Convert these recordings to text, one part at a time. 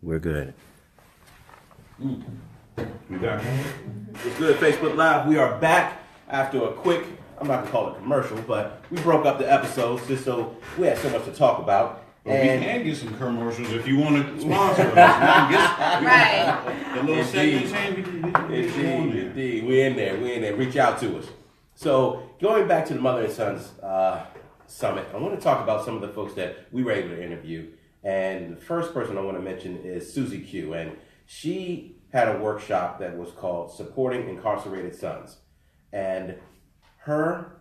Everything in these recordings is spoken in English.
We're good. We got It's good, Facebook Live. We are back after a quick, I'm not going to call it commercial, but we broke up the episodes just so we had so much to talk about. Well, and we can get some commercials if you want to sponsor us. Right. The little segments Indeed. We're in there. Reach out to us. So going back to the Mother and Sons Summit, I want to talk about some of the folks that we were able to interview. And the first person I want to mention is Susie Q. And she had a workshop that was called Supporting Incarcerated Sons. And her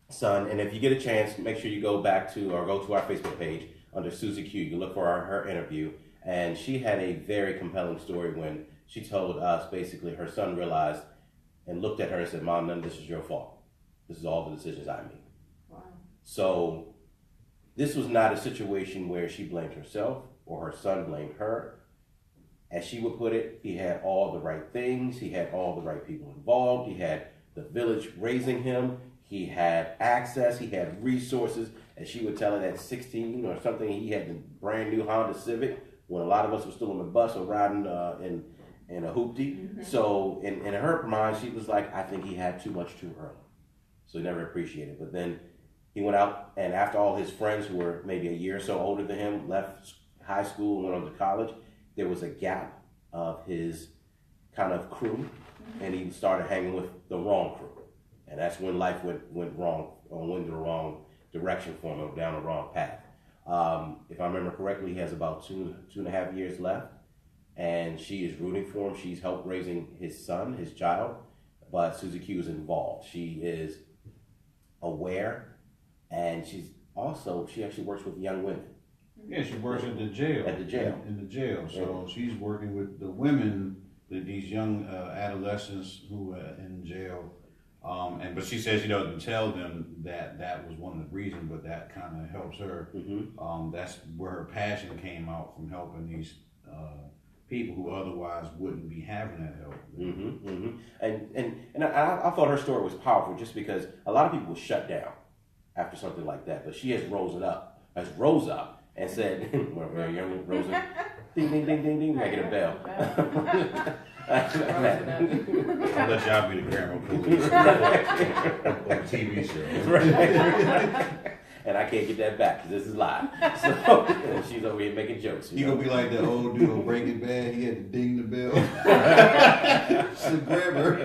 son, and if you get a chance, make sure you go back to or go to our Facebook page under Susie Q. You look for her interview. And she had a very compelling story when she told us basically her son realized and looked at her and said, "Mom, none of this is your fault. This is all the decisions I made." Wow. So this was not a situation where she blamed herself or her son blamed her. As she would put it, he had all the right things. He had all the right people involved. He had the village raising him. He had access. He had resources. As she would tell it, at 16 or something, he had the brand new Honda Civic when a lot of us were still on the bus or riding in a hoopty. Mm-hmm. So in her mind, she was like, I think he had too much too early. So he never appreciated it. But then he went out, and after all his friends who were maybe a year or so older than him left high school and went on to college, there was a gap of his kind of crew, and he started hanging with the wrong crew. And that's when life went wrong, or went in the wrong direction for him, or down the wrong path. If I remember correctly, he has about two and a half years left, and she is rooting for him. She's helped raising his son, his child, but Susie Q is involved. She is aware, and she actually works with young women. Yeah, she works at the jail. In the jail. So she's working with the women, these young adolescents who are in jail. But she says she doesn't tell them that was one of the reasons, but that kind of helps her. Mm-hmm. That's where her passion came out, from helping these people who otherwise wouldn't be having that help. Mm-hmm, mm-hmm. And I thought her story was powerful just because a lot of people would shut down after something like that, but she has rose up and said, "Well, young Rosa, ding ding ding ding ding, making a bell." I'll let y'all be the grammar police on TV show. Right. And I can't get that back because this is live. So she's over here making jokes. You gonna be like that old dude on Breaking Bad? He had to ding the bell. It's a grammar.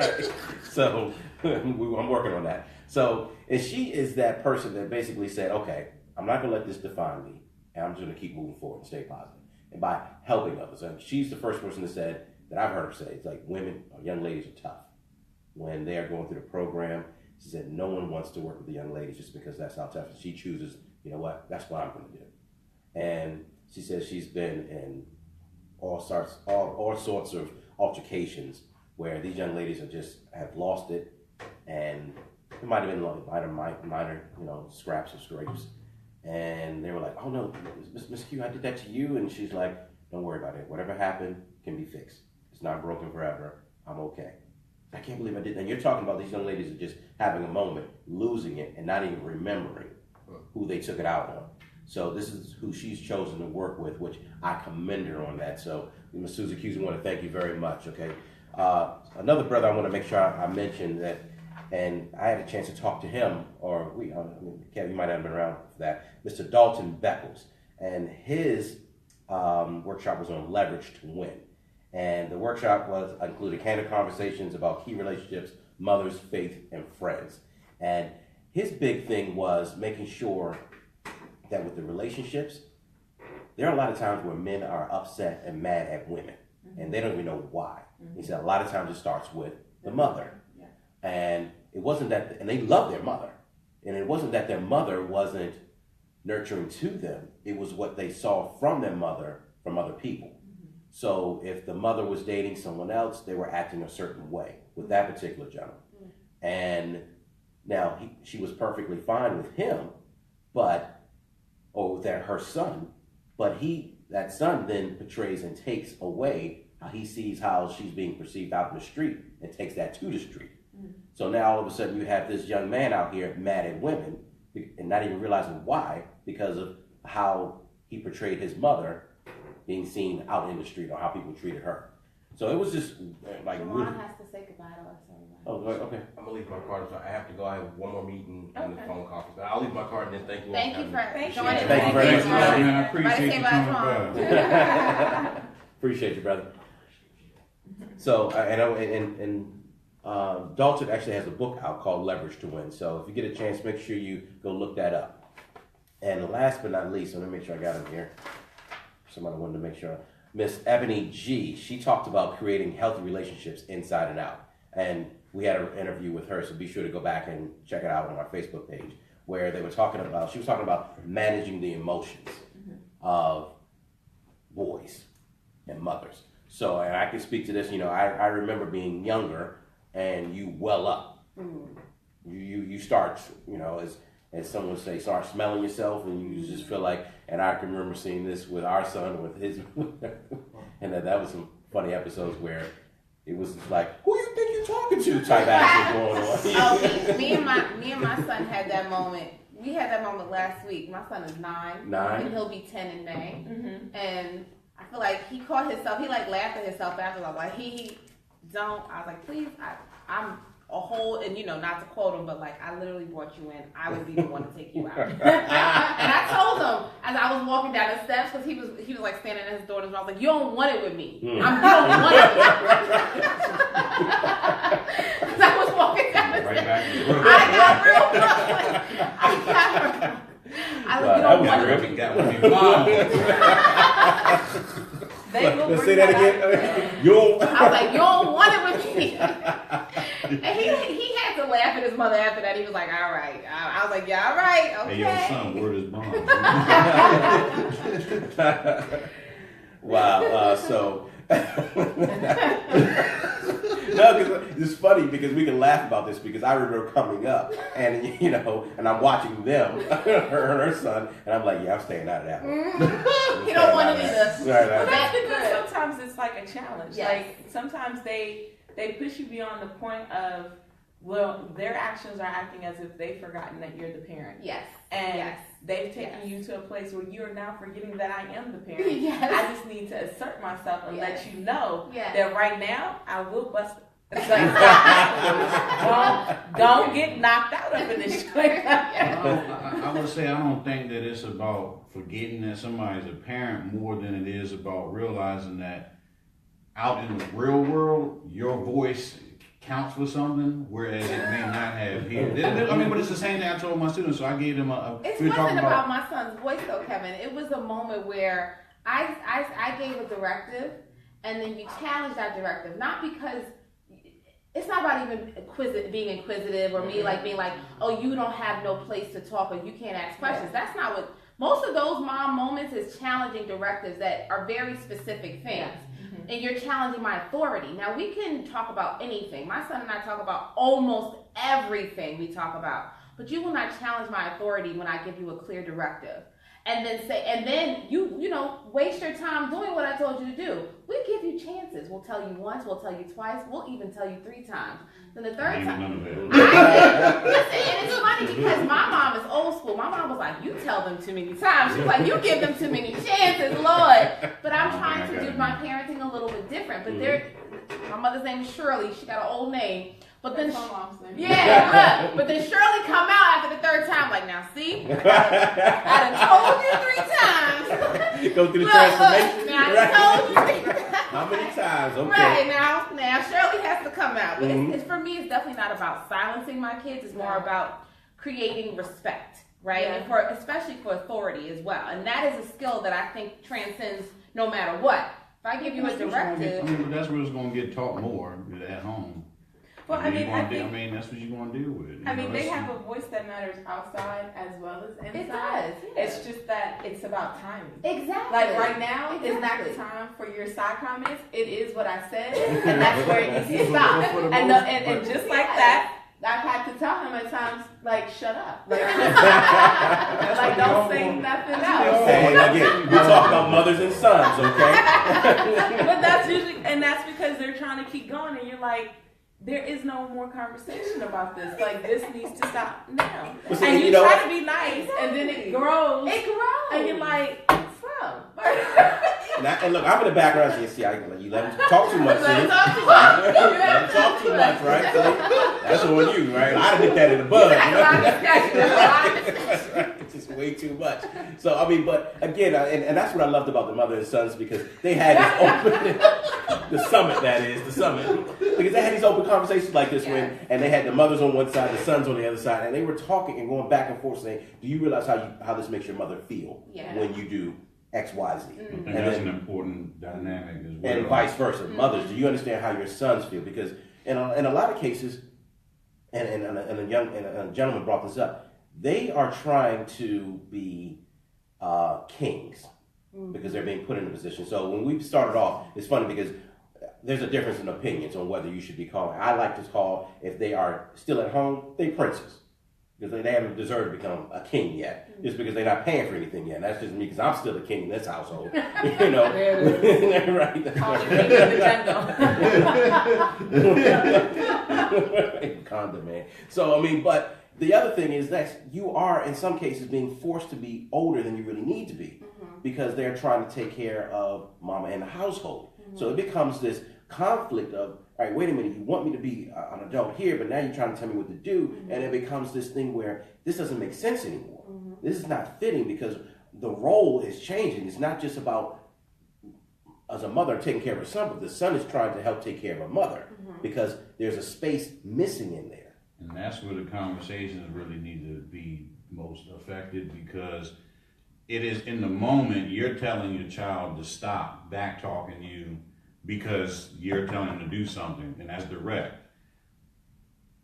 Right. So I'm working on that. So and she is that person that basically said, "Okay, I'm not gonna let this define me, and I'm just gonna keep moving forward and stay positive." And by helping others, and she's the first person that I've heard her say, it's like women or young ladies are tough when they are going through the program. She said no one wants to work with the young ladies just because that's how tough. And she chooses, you know what, that's what I'm going to do. And she says she's been in all sorts of altercations where these young ladies have lost it, and it might have been like minor, scraps or scrapes. And they were like, "Oh no, Miss Q, I did that to you." And she's like, "Don't worry about it. Whatever happened can be fixed. It's not broken forever. I'm okay." I can't believe I did that. And you're talking about these young ladies are just having a moment, losing it, and not even remembering who they took it out on. So this is who she's chosen to work with, which I commend her on that. So Ms. Susie Q, I want to thank you very much, okay? Another brother I want to make sure I mention that, and I had a chance to talk to him, or Kevin, you might have been around for that, Mr. Dalton Beckles. And his workshop was on leverage to win. And the workshop included candid conversations about key relationships, mothers, faith, and friends. And his big thing was making sure that with the relationships, there are a lot of times where men are upset and mad at women, and they don't even know why. He said a lot of times it starts with the mother. Yeah. And it wasn't that, and they love their mother. And it wasn't that their mother wasn't nurturing to them. It was what they saw from their mother from other people. So if the mother was dating someone else, they were acting a certain way with that particular gentleman. And now she was perfectly fine with him, or with her son, but that son then portrays and takes away how he sees how she's being perceived out in the street and takes that to the street. So now all of a sudden you have this young man out here mad at women and not even realizing why, because of how he portrayed his mother being seen out in the street or how people treated her. So it was just like Juwan has to say goodbye to us. Oh, okay. I'm gonna leave my card. So I have to go. I have one more meeting and the phone conference. But I'll leave my card and then thank you. Thank you for joining. Thank you very much. Man, I appreciate you coming by. Appreciate you, brother. So, Dalton actually has a book out called Leverage to Win. So if you get a chance, make sure you go look that up. And last but not least, let me make sure I got him here. Somebody wanted to make sure. Miss Ebony G, she talked about creating healthy relationships inside and out. And we had an interview with her, so be sure to go back and check it out on our Facebook page, where she was talking about managing the emotions of boys and mothers. So, and I can speak to this, I remember being younger and you well up. You start, as someone would say, start smelling yourself, and you just feel like, and I can remember seeing this with our son, with his, and that was some funny episodes where it was like, who you think you're talking to type action going on. Me and my son had that moment. We had that moment last week. My son is 9. And he'll be 10 in May. And I feel like he caught himself, he like laughed at himself after, like, I was like, please, I'm a whole, and not to quote him, but like, I literally brought you in. I would be the one to take you out. And I told him as I was walking down the steps, because he was like standing at his door, and I was like, you don't want it with me. You don't want it with me. As I was walking down the steps, I got real I was like, you don't want it with me. That would be wild. They will Let's say that again. I was like, you don't want it with me. And he had to laugh at his mother after that. He was like, all right. I was like, yeah, all right, okay. Hey, yo, son, word is bond. Wow. So, no, because it's funny because we can laugh about this because I remember coming up and and I'm watching them, her son, and I'm like, yeah, I'm staying out of that one. He don't want to either. Well, that's because sometimes it's like a challenge. Yes. Like sometimes they push you beyond the point of, well, their actions are acting as if they've forgotten that you're the parent. Yes. And they've taken you to a place where you are now forgetting that I am the parent. Yes. I just need to assert myself and let you know Yes. that right now I will bust. Don't get knocked out up in this joint. I would say I don't think that it's about forgetting that somebody's a parent more than it is about realizing that out in the real world, your voice counts for something, whereas it may not have here. I mean, but it's the same thing I told my students, so I gave them It wasn't about my son's voice though, Kevin. It was a moment where I gave a directive, and then you challenged that directive, not because it's not about even being inquisitive or me like being like, oh, you don't have no place to talk or you can't ask questions. That's not what most of those mom moments is, challenging directives that are very specific things. And you're challenging my authority. Now we can talk about anything. My son and I talk about almost everything we talk about, but you will not challenge my authority when I give you a clear directive. And then you waste your time doing what I told you to do. We give you chances. We'll tell you once, we'll tell you twice, we'll even tell you 3 times. Then the third time. Listen, and it's funny because my mom is old school. My mom was like, you tell them too many times. She was like, you give them too many chances, Lord. But I'm trying to do my parenting a little bit different. But my mother's name is Shirley. She got an old name. But then, but then Shirley come out after the 3rd time, like, now see, I done told you 3 times. Go through the transformation. Now I told you 3 times. How many times? Okay. Right, now Shirley has to come out. But it's for me, it's definitely not about silencing my kids. It's more about creating respect, right? And especially for authority as well. And that is a skill that I think transcends no matter what. If I give you a directive. That's where it's going to get taught more at home. Well, I mean, that's what you're going to deal with. They have a voice that matters outside as well as inside. It does. It's just that it's about timing. Exactly. Like right now is not the time for your side comments. It is what I said, and that's where it needs to stop. And just like that, I've had to tell him at times, like, shut up. Like don't say nothing else. Hey, again, we're talking about mothers and sons, okay? But that's that's because they're trying to keep going, and you're like, there is no more conversation about this. Like, this needs to stop now. And you try to be nice, and then it grows. It grows. And you're like, slow. And look, I'm in the background. See, you let him talk too much. Let him See? talk too much. Let him talk too much, right? See? That's on you, right? I'd have nipped that in the bud. That's right. It's just way too much. So, I mean, but again, and that's what I loved about the mother and sons, because they had this open, the summit, because they had these open conversations like this and they had the mothers on one side, the sons on the other side, and they were talking and going back and forth saying, do you realize how this makes your mother feel when you do X, Y, Z? And that's an important dynamic as well. And vice versa. Mothers, do you understand how your sons feel? Because in a lot of cases, and a gentleman brought this up, they are trying to be kings because they're being put in a position. So when we started off, it's funny because there's a difference in opinions on whether you should be called. I like to call, if they are still at home, they princes. Because they haven't deserved to become a king yet. Just because they're not paying for anything yet. And that's just me, because I'm still the king in this household. You know? Right. Condom, man. So, I mean, but the other thing is that you are, in some cases, being forced to be older than you really need to be. Because they're trying to take care of mama and the household. So it becomes this conflict of, all right, wait a minute, you want me to be an adult here, but now you're trying to tell me what to do, and it becomes this thing where this doesn't make sense anymore. This is not fitting because the role is changing. It's not just about, as a mother, taking care of her son, but the son is trying to help take care of a mother because there's a space missing in there. And that's where the conversations really need to be most affected, because it is in the moment you're telling your child to stop back talking you because you're telling them to do something, and that's direct.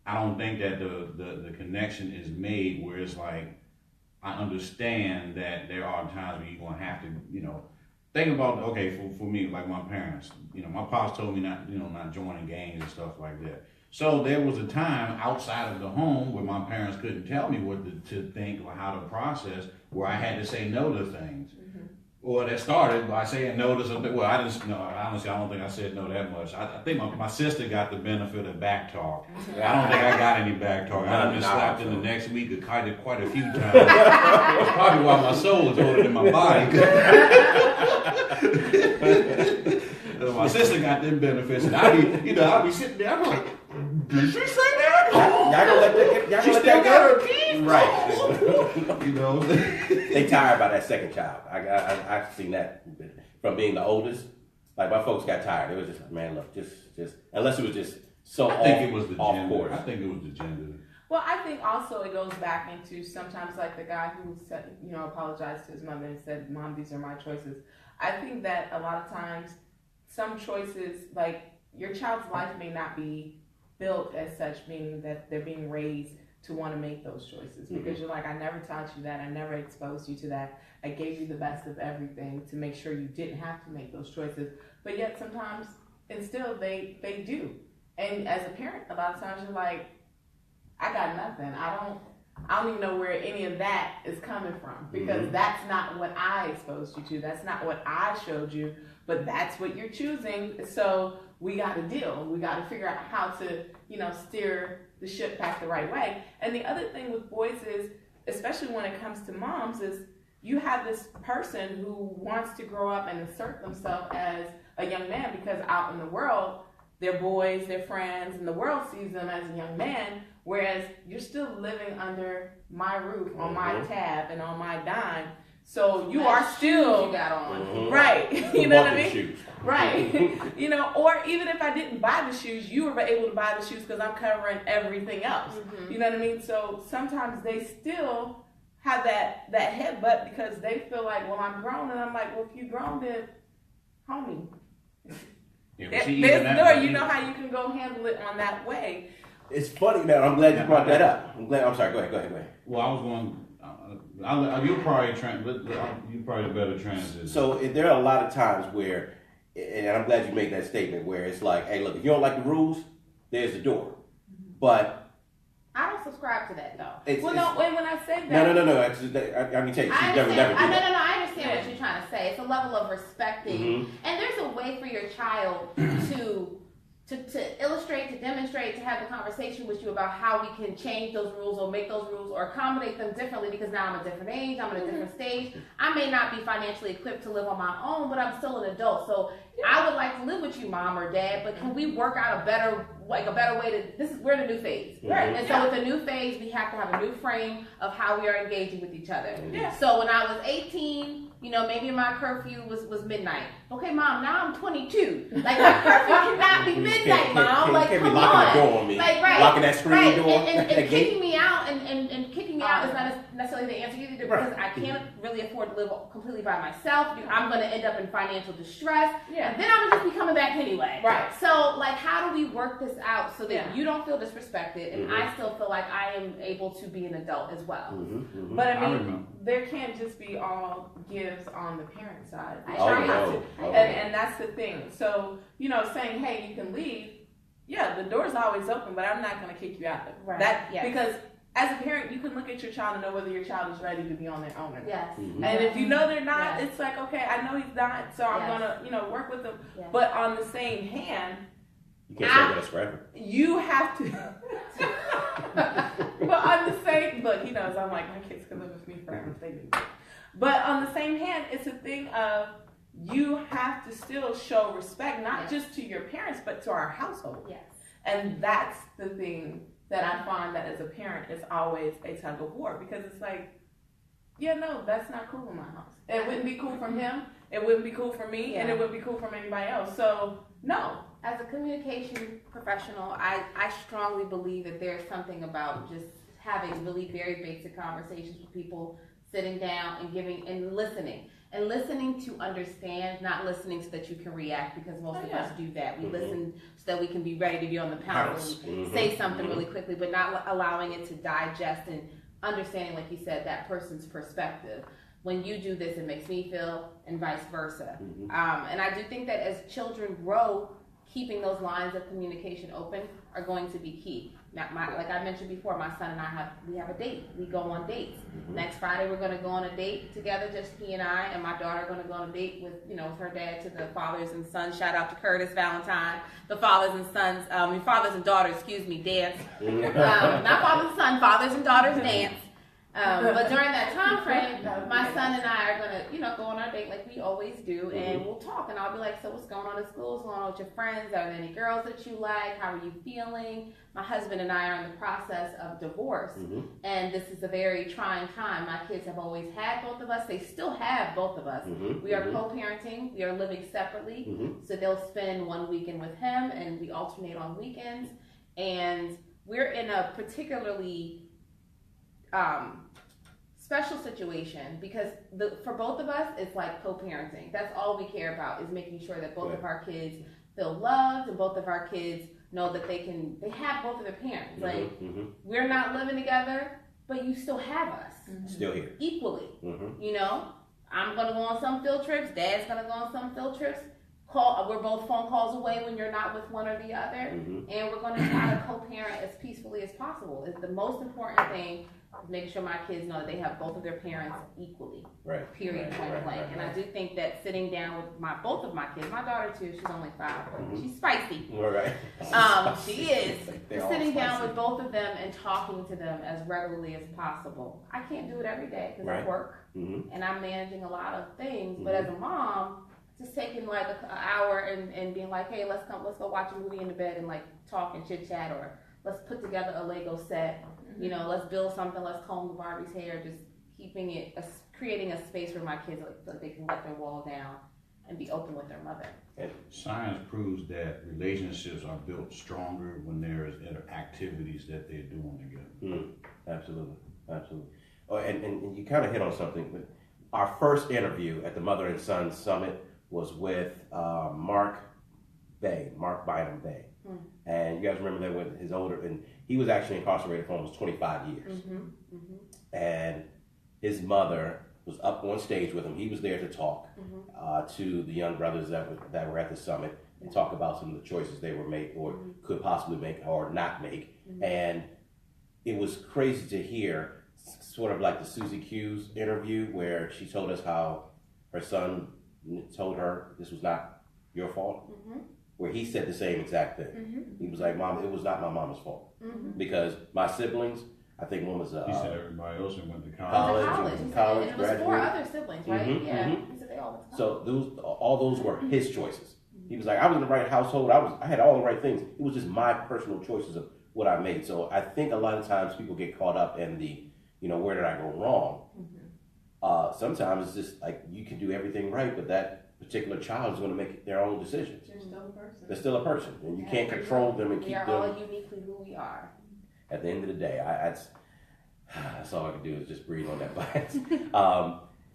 I don't think that the connection is made where it's like, I understand that there are times where you're going to have to, think about, okay, for me, like my parents, my pops told me not joining gangs and stuff like that. So there was a time outside of the home where my parents couldn't tell me what to think or how to process, where I had to say no to things. Or that started by saying no to something. Well, honestly, I don't think I said no that much. I think my sister got the benefit of back talk. I don't think I got any back talk. I've been slapped in the next week quite a few times. That's probably why my soul is older than my body. My sister got them benefits, and I'd be sitting there, I'm like, did she say that? Y'all gonna let that go? Right. They tired by that second child. I've seen that from being the oldest. Like, my folks got tired. It was just, man, look, just unless it was just so off course. I think it was the gender. Well, I think also it goes back into sometimes like the guy who said, apologized to his mother and said, Mom, these are my choices. I think that a lot of times some choices, like your child's life may not be built as such, meaning that they're being raised to want to make those choices because you're like, I never taught you that. I never exposed you to that. I gave you the best of everything to make sure you didn't have to make those choices. But yet sometimes, and still they do. And as a parent, a lot of times you're like, I got nothing. I don't even know where any of that is coming from because that's not what I exposed you to. That's not what I showed you, but that's what you're choosing. So we got to deal. We got to figure out how to, steer the ship back the right way. And the other thing with boys is, especially when it comes to moms, is you have this person who wants to grow up and assert themselves as a young man because out in the world, they're boys, they're friends, and the world sees them as a young man, whereas you're still living under my roof, on my tab, and on my dime. So you are still you got on. Right. You know what I mean? Shoes. Right. Or even if I didn't buy the shoes, you were able to buy the shoes because I'm covering everything else. You know what I mean? So sometimes they still have that headbutt because they feel like, well, I'm grown, and I'm like, well, if you're grown, then homie. Yeah, There's the door. You know how you can go handle it on that way. It's funny now. I'm glad you brought that up. I'm sorry. Go ahead. Well, I was going. You're probably you probably the better transition. So there are a lot of times where, and I'm glad you made that statement, where it's like, hey, look, if you don't like the rules, there's the door. But I don't subscribe to that though. When I say that, no. I can tell you, she's never do that. I understand what you're trying to say. It's a level of respecting, and there's a way for your child to illustrate, to demonstrate, to have the conversation with you about how we can change those rules or make those rules or accommodate them differently, because now I'm a different age, I'm at a different stage. I may not be financially equipped to live on my own, but I'm still an adult. So I would like to live with you, mom or dad, but can we work out a better way to, we're in a new phase. Right. And so with the new phase, we have to have a new frame of how we are engaging with each other. Yeah. So when I was 18, maybe my curfew was midnight. Okay, mom, now I'm 22. Like, my curfew cannot be midnight, mom. Like, can't come be locking on. the door on me. Like, right. Locking that screen door. And kicking me out and kicking me out is not necessarily the answer either, because I can't really afford to live completely by myself. I'm going to end up in financial distress. Yeah. And then I'm going to just be coming back anyway. Right. So, like, how do we work this out so that you don't feel disrespected and I still feel like I am able to be an adult as well? But I mean, there can't just be all gives on the parent side. And that's the thing. So, saying, hey, you can leave, the door's always open, but I'm not going to kick you out. Right. Because as a parent, you can look at your child and know whether your child is ready to be on their own. Yes. And if you know they're not, it's like, okay, I know he's not, so I'm going to, work with them. Yes. But on the same hand, you can't say that's forever. You have to. But on the same, look, he knows I'm like, my kids can live with me forever if they do. But on the same hand, it's a thing of you have to still show respect, not just to your parents, but to our household. Yes. And that's the thing that I find that as a parent is always a tug of war, because it's like, no, that's not cool in my house. It wouldn't be cool from him. It wouldn't be cool for me, and it wouldn't be cool from anybody else. So, no. As a communication professional, I strongly believe that there's something about just having really very basic conversations with people, sitting down and giving and listening. And listening to understand, not listening so that you can react, because most of us do that. We listen so that we can be ready to be on the pounce and say something really quickly, but not allowing it to digest and understanding, like you said, that person's perspective. When you do this, it makes me feel, and vice versa. And I do think that as children grow, keeping those lines of communication open are going to be key. Like I mentioned before, my son and I have a date. We go on dates. Next Friday we're going to go on a date together, just he and I, and my daughter are going to go on a date with her dad, to the fathers and sons. Shout out to Curtis Valentine. The fathers and sons, fathers and daughters, dance. Not fathers and sons, fathers and daughters dance. But during that time frame, my son and I are gonna, go on our date like we always do, and we'll talk. And I'll be like, "So what's going on at school? What's going on with your friends? Are there any girls that you like? How are you feeling?" My husband and I are in the process of divorce, and this is a very trying time. My kids have always had both of us; they still have both of us. We are co-parenting. We are living separately, so they'll spend one weekend with him, and we alternate on weekends. And we're in a particularly special situation, because for both of us, it's like co-parenting. That's all we care about, is making sure that both of our kids feel loved, and both of our kids know that they have both of their parents. Like, we're not living together, but you still have us. Still here. Equally. I'm going to go on some field trips. Dad's going to go on some field trips. We're both phone calls away when you're not with one or the other. And we're going to try to co-parent as peacefully as possible. It's the most important thing, making sure my kids know that they have both of their parents equally. Right. Period. Point blank. And I do think that sitting down with both of my kids, my daughter too, she's only 5, but she's spicy. All right. She is. Sitting down with both of them and talking to them as regularly as possible. I can't do it every day because I work and I'm managing a lot of things. But as a mom, just taking like an hour and being like, hey, let's go watch a movie in the bed and like talk and chit chat, or let's put together a Lego set. Let's build something. Let's comb the Barbie's hair. Just creating a space where my kids they can let their wall down and be open with their mother. Science proves that relationships are built stronger when there's activities that they're doing together. Absolutely. Oh, and you kind of hit on something. But our first interview at the Mother and Son Summit was with Mark Bynum Bay. And you guys remember that with his older, and he was actually incarcerated for almost 25 years. And his mother was up on stage with him. He was there to talk to the young brothers that were at the summit and talk about some of the choices they were made or could possibly make or not make. And it was crazy to hear, sort of like the Susie Q's interview, where she told us how her son told her this was not your fault. where he said the same exact thing. Mm-hmm. He was like, Mom, it was not my mama's fault. Mm-hmm. Because my siblings, I think one was He said everybody else went to college, And it was 4 graduated. other siblings, right? Mm-hmm, Yeah. mm-hmm. He said they all went to So all those were his choices. He was like, I was in the right household. I had all the right things. It was just my personal choices of what I made. So I think a lot of times people get caught up in the, where did I go wrong? Mm-hmm. Sometimes it's just like you can do everything right, but that particular child is going to make their own decisions. They're still a person. They're still a person, and you can't control them and keep them. We are all uniquely who we are. At the end of the day, that's all I can do is just breathe on that bias.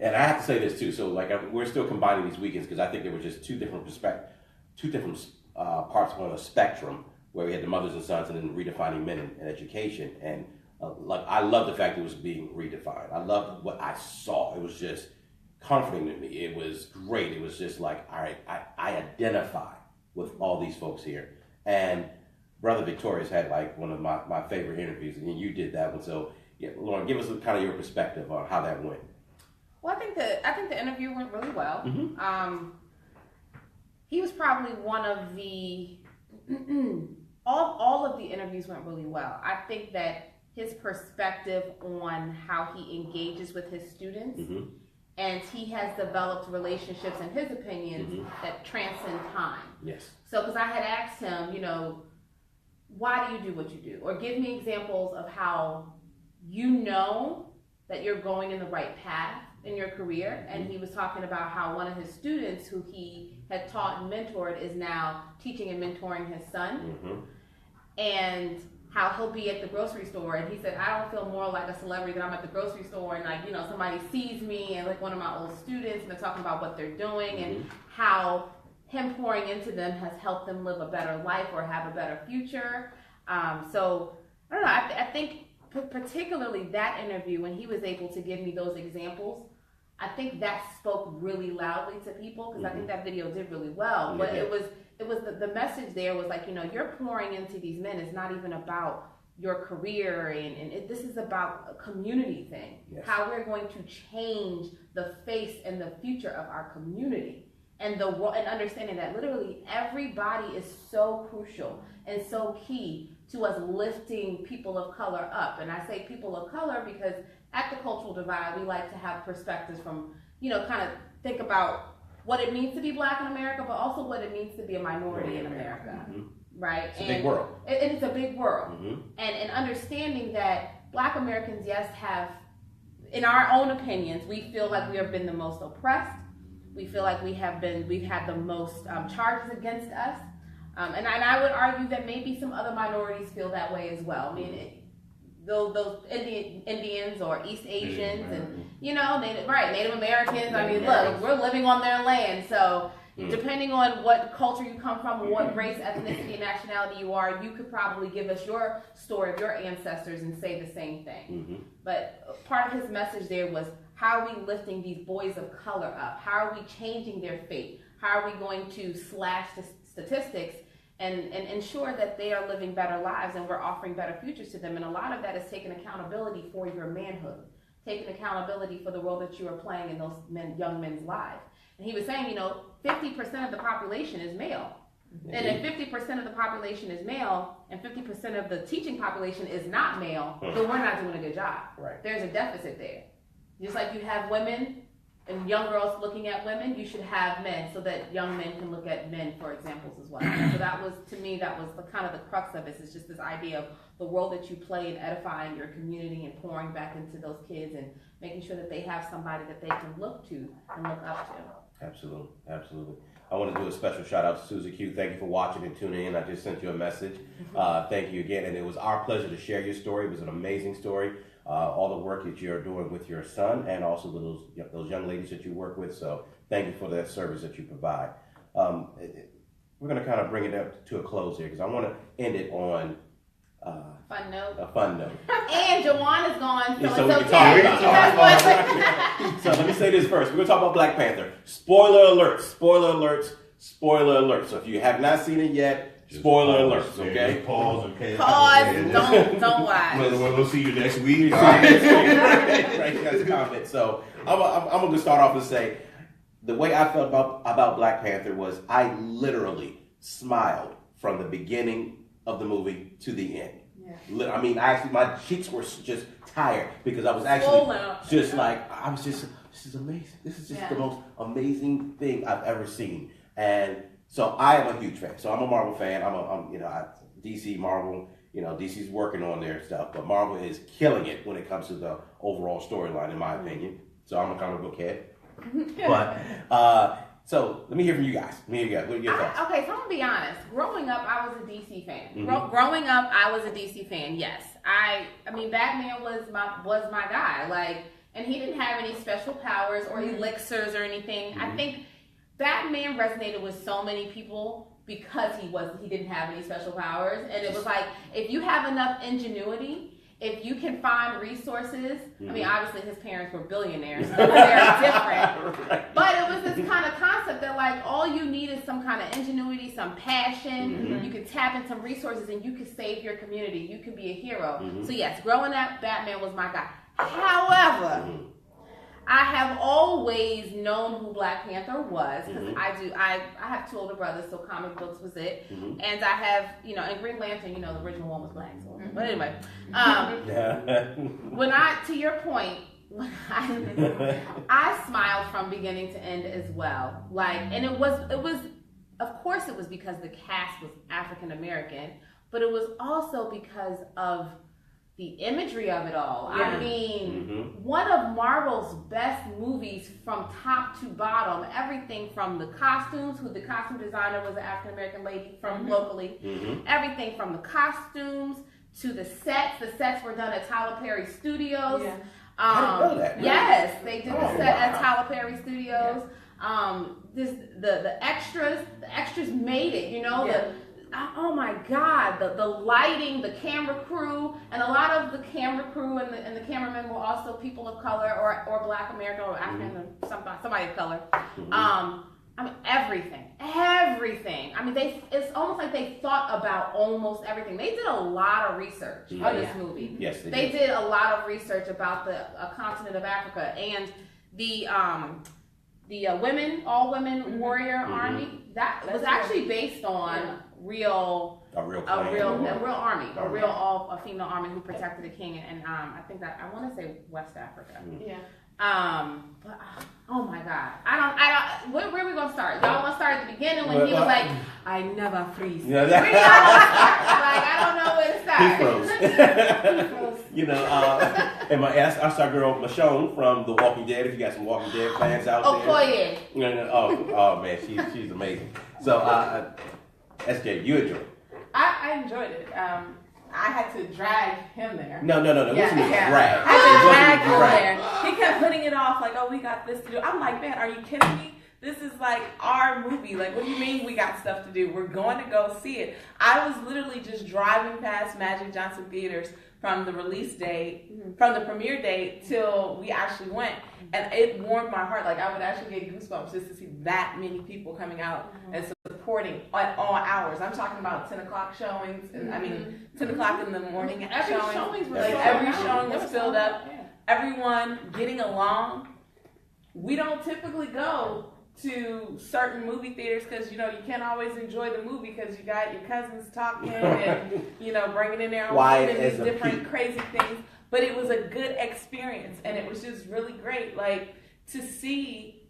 And I have to say this too. So we're still combining these weekends because I think there were just two different parts on a spectrum where we had the mothers and sons and then redefining men in education. And I love the fact it was being redefined. I loved what I saw. It was just comforting to me. It was great. It was just like, all right, I identify with all these folks here. And Brother Victorious had like one of my favorite interviews, and you did that one. So, yeah, Lauren, give us kind of your perspective on how that went. Well, I think the interview went really well. Mm-hmm. He was probably one of the all of the interviews went really well. I think that his perspective on how he engages with his students, mm-hmm. and he has developed relationships, in his opinions, mm-hmm. that transcend time. Yes. So, because I had asked him, why do you do what you do? Or give me examples of how you know that you're going in the right path in your career. And he was talking about how one of his students who he had taught and mentored is now teaching and mentoring his son. Mm-hmm. And how he'll be at the grocery store, and he said, I don't feel more like a celebrity that I'm at the grocery store and somebody sees me, and like one of my old students, and they're talking about what they're doing, mm-hmm. and how him pouring into them has helped them live a better life or have a better future. So I don't know, I think particularly that interview, when he was able to give me those examples, I think that spoke really loudly to people, because I think that video did really well. But it was the message there was like, you're pouring into these men. It's not even about your career, and this is about a community thing. Yes. How we're going to change the face and the future of our community, and understanding that literally everybody is so crucial and so key to us lifting people of color up. And I say people of color because at the Cultural Divide, we like to have perspectives from, kind of think about what it means to be Black in America, but also what it means to be a minority in America, mm-hmm. right? It's a big world. It's a big world. Mm-hmm. And understanding that Black Americans, yes, have, in our own opinions, we feel like we have been the most oppressed. We feel like we've had the most charges against us. And I would argue that maybe some other minorities feel that way as well. I mean, those Indians or East Asians and, Native Americans. I mean, look, we're living on their land. So depending on what culture you come from, what race, ethnicity, and nationality you are, you could probably give us your story of your ancestors and say the same thing. Mm-hmm. But part of his message there was, how are we lifting these boys of color up? How are we changing their fate? How are we going to slash the statistics and ensure that they are living better lives and we're offering better futures to them? And a lot of that is taking accountability for your manhood, taking accountability for the role that you are playing in those young men's lives. And he was saying, 50% of the population is male. Mm-hmm. And if 50% of the population is male and 50% of the teaching population is not male, then we're not doing a good job. Right. There's a deficit there. Just like you have women and young girls looking at women, you should have men so that young men can look at men for examples as well. So that was, to me, that was the kind of the crux of it. It's just this idea of the role that you play in edifying your community and pouring back into those kids and making sure that they have somebody that they can look to and look up to. Absolutely, absolutely. I want to do a special shout out to Susie Q. Thank you for watching and tuning in. I just sent you a message. Thank you again. And it was our pleasure to share your story. It was an amazing story. All the work that you're doing with your son and also with those young ladies that you work with. So thank you for that service that you provide. We're going to kind of bring it up to a close here because I want to end it on fun note. A fun note. And Jawan is gone, so we it's can okay. talk about So let me say this first. We're going to talk about Black Panther. Spoiler alerts. Spoiler alerts. Spoiler alerts. So if you have not seen it yet, spoiler alerts, okay? Pause, okay? Pause, don't watch. We'll see you next week. Right, that's a comment. So I'm going to start off and say, the way I felt about Black Panther was I literally smiled from the beginning of the movie to the end. Yeah. I mean, my cheeks were just tired because I was actually just like, this is amazing. This is just the most amazing thing I've ever seen. And so I am a huge fan. So I'm a Marvel fan. DC, Marvel, DC's working on their stuff, but Marvel is killing it when it comes to the overall storyline, in my opinion. So I'm a comic book head. But, so let me hear from you guys. What are your thoughts? Okay, so I'm gonna be honest. Growing up, I was a DC fan. Growing up, I was a DC fan. Yes, I mean, Batman was my guy. Like, and he didn't have any special powers or elixirs or anything. I think Batman resonated with so many people because he didn't have any special powers, and it was like, if you have enough ingenuity. If you can find resources, I mean, obviously his parents were billionaires, so they're different. Right. But it was this kind of concept that, like, all you need is some kind of ingenuity, some passion. You can tap in some resources, and you can save your community. You can be a hero. So yes, growing up, Batman was my guy. However, I have always known who Black Panther was because I have two older brothers, so comic books was it, and I have and Green Lantern, the original one was black. So, but anyway, to your point, when I smiled from beginning to end as well, like, and it was of course it was because the cast was African American, but it was also because of the imagery of it all. Yeah. I mean, one of Marvel's best movies from top to bottom. Everything from the costumes, who the costume designer was an African-American lady from locally. Everything from the costumes to the sets. The sets were done at Tyler Perry Studios. Yeah. I didn't know that. Yes, they did the set at Tyler Perry Studios. The extras made it, oh my God, the lighting, the camera crew, and a lot of the camera crew and the cameramen were also people of color or Black American or African or somebody of color. I mean, everything. I mean, it's almost like they thought about almost everything. They did a lot of research on this movie. Yes, they did a lot of research about the continent of Africa and the all women warrior army. That was actually based on a real army, a female army who protected the king, and I think that I want to say West Africa. But oh my God, I don't. Where are we gonna start? Y'all want to start at the beginning when he was like, "I never freeze." Where y'all want to start? Like, I don't know where to start. He froze. And our star girl Michonne from The Walking Dead. If you got some Walking Dead fans out there. Oh man, she's amazing. So, SJ, you enjoyed it. I enjoyed it. I had to drag him there. No. It wasn't a drag. I had to drag him there. He kept putting it off like, oh, we got this to do. I'm like, man, are you kidding me? This is like our movie. Like, what do you mean we got stuff to do? We're going to go see it. I was literally just driving past Magic Johnson Theaters from the release day, from the premiere day till we actually went. And it warmed my heart. Like, I would actually get goosebumps just to see that many people coming out and supporting at all hours. I'm talking about 10 o'clock showings, and 10 o'clock in the morning showings. Every showing was filled up. Everyone getting along. We don't typically go to certain movie theaters because you can't always enjoy the movie because you got your cousins talking and bringing in their own these different crazy things. But it was a good experience, and it was just really great, like, to see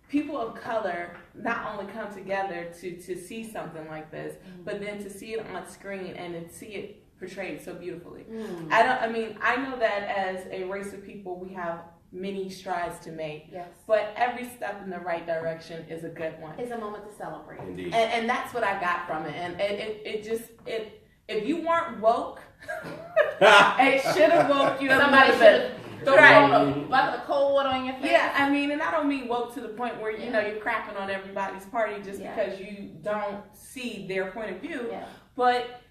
people of color not only come together to see something like this, but then to see it on screen and then see it portrayed so beautifully. I know that as a race of people, we have many strides to make. Yes. But every step in the right direction is a good one. It's a moment to celebrate. Indeed. And that's what I got from it. And it if you weren't woke, it should have woke you up. Somebody should have thrown a bucket of cold water on your face. Yeah, and I don't mean woke to the point where you're crapping on everybody's party just because you don't see their point of view. Yeah. But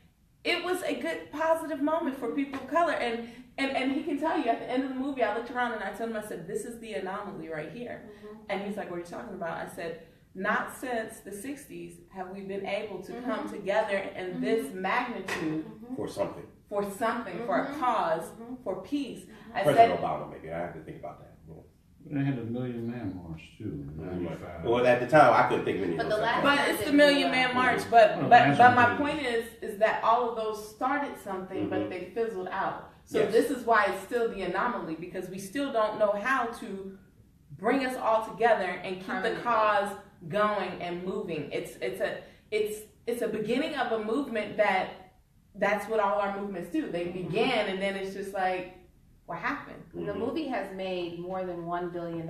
it was a good positive moment for people of color, and he can tell you at the end of the movie, I looked around and I told him, I said, this is the anomaly right here. And he's like, what are you talking about? I said, not since the 60s have we been able to come together in this magnitude for something, for a cause, for peace. President Obama, maybe I have to think about that. They had the Million Man March too. 95. Well, at the time, I couldn't think of any. But But it's the Million Man March. But my point is that all of those started something, but they fizzled out. So this is why it's still the anomaly, because we still don't know how to bring us all together and keep the cause going and moving. It's a beginning of a movement that's what all our movements do. They began and then it's just like, what happened? The movie has made more than $1 billion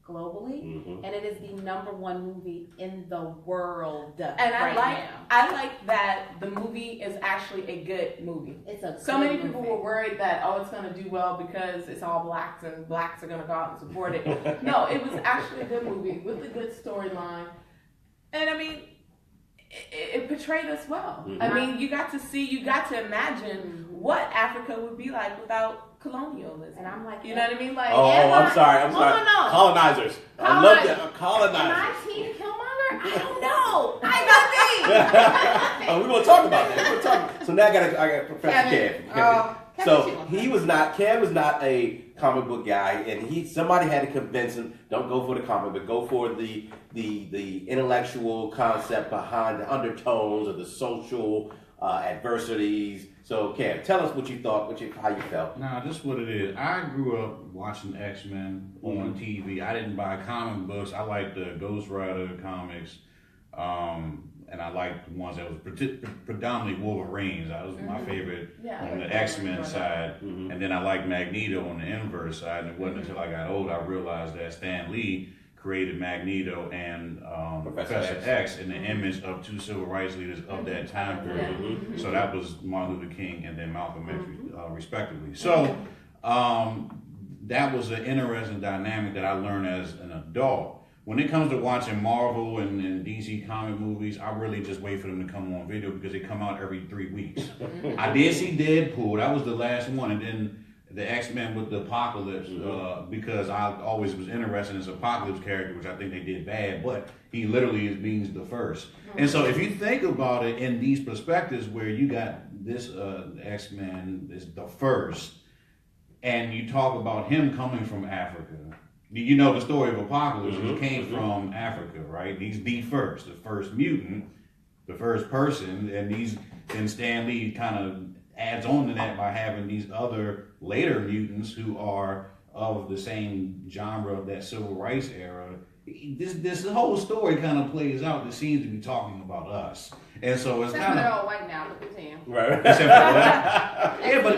globally, and it is the #1 movie in the world. And I like that the movie is actually a good movie. It's a so many people were worried that it's going to do well because it's all blacks and blacks are going to go out and support it. No, it was actually a good movie with a good storyline, and I mean, it portrayed us well. I mean, you got to imagine what Africa would be like without colonialism. And I'm like, you know what I mean? Like, I'm sorry. No. Colonizers. I love that. Colonizers. Am I Team Killmonger? I don't know. I We're gonna talk about that. So now I got Professor Kev. So Kev was not a comic book guy, and somebody had to convince him, don't go for the comic, but go for the intellectual concept behind the undertones of the social adversities. So Kev, tell us what you thought, how you felt. Nah, this is what it is. I grew up watching X-Men on TV. I didn't buy comic books. I liked the Ghost Rider comics. And I liked the ones that was predominantly Wolverines. That was my favorite on the X-Men side. And then I liked Magneto on the inverse side. And it wasn't until I got old I realized that Stan Lee created Magneto and Professor X in the image of two civil rights leaders of that time period. So that was Martin Luther King and then Malcolm X, respectively. So that was an interesting dynamic that I learned as an adult. When it comes to watching Marvel and DC comic movies, I really just wait for them to come on video because they come out every 3 weeks. I did see Deadpool. That was the last one. And then the X-Men with the Apocalypse, because I always was interested in this Apocalypse character, which I think they did bad, but he literally means the first. And so if you think about it in these perspectives where you got this X-Men is the first, and you talk about him coming from Africa, you know the story of Apocalypse. He came from Africa, right? He's the first mutant, the first person, and Stan Lee kind of adds on to that by having these other later mutants who are of the same genre of that civil rights era. This whole story kind of plays out. It seems to be talking about us, and so it's kind of they're all white now. Look at them. Right. Yeah, but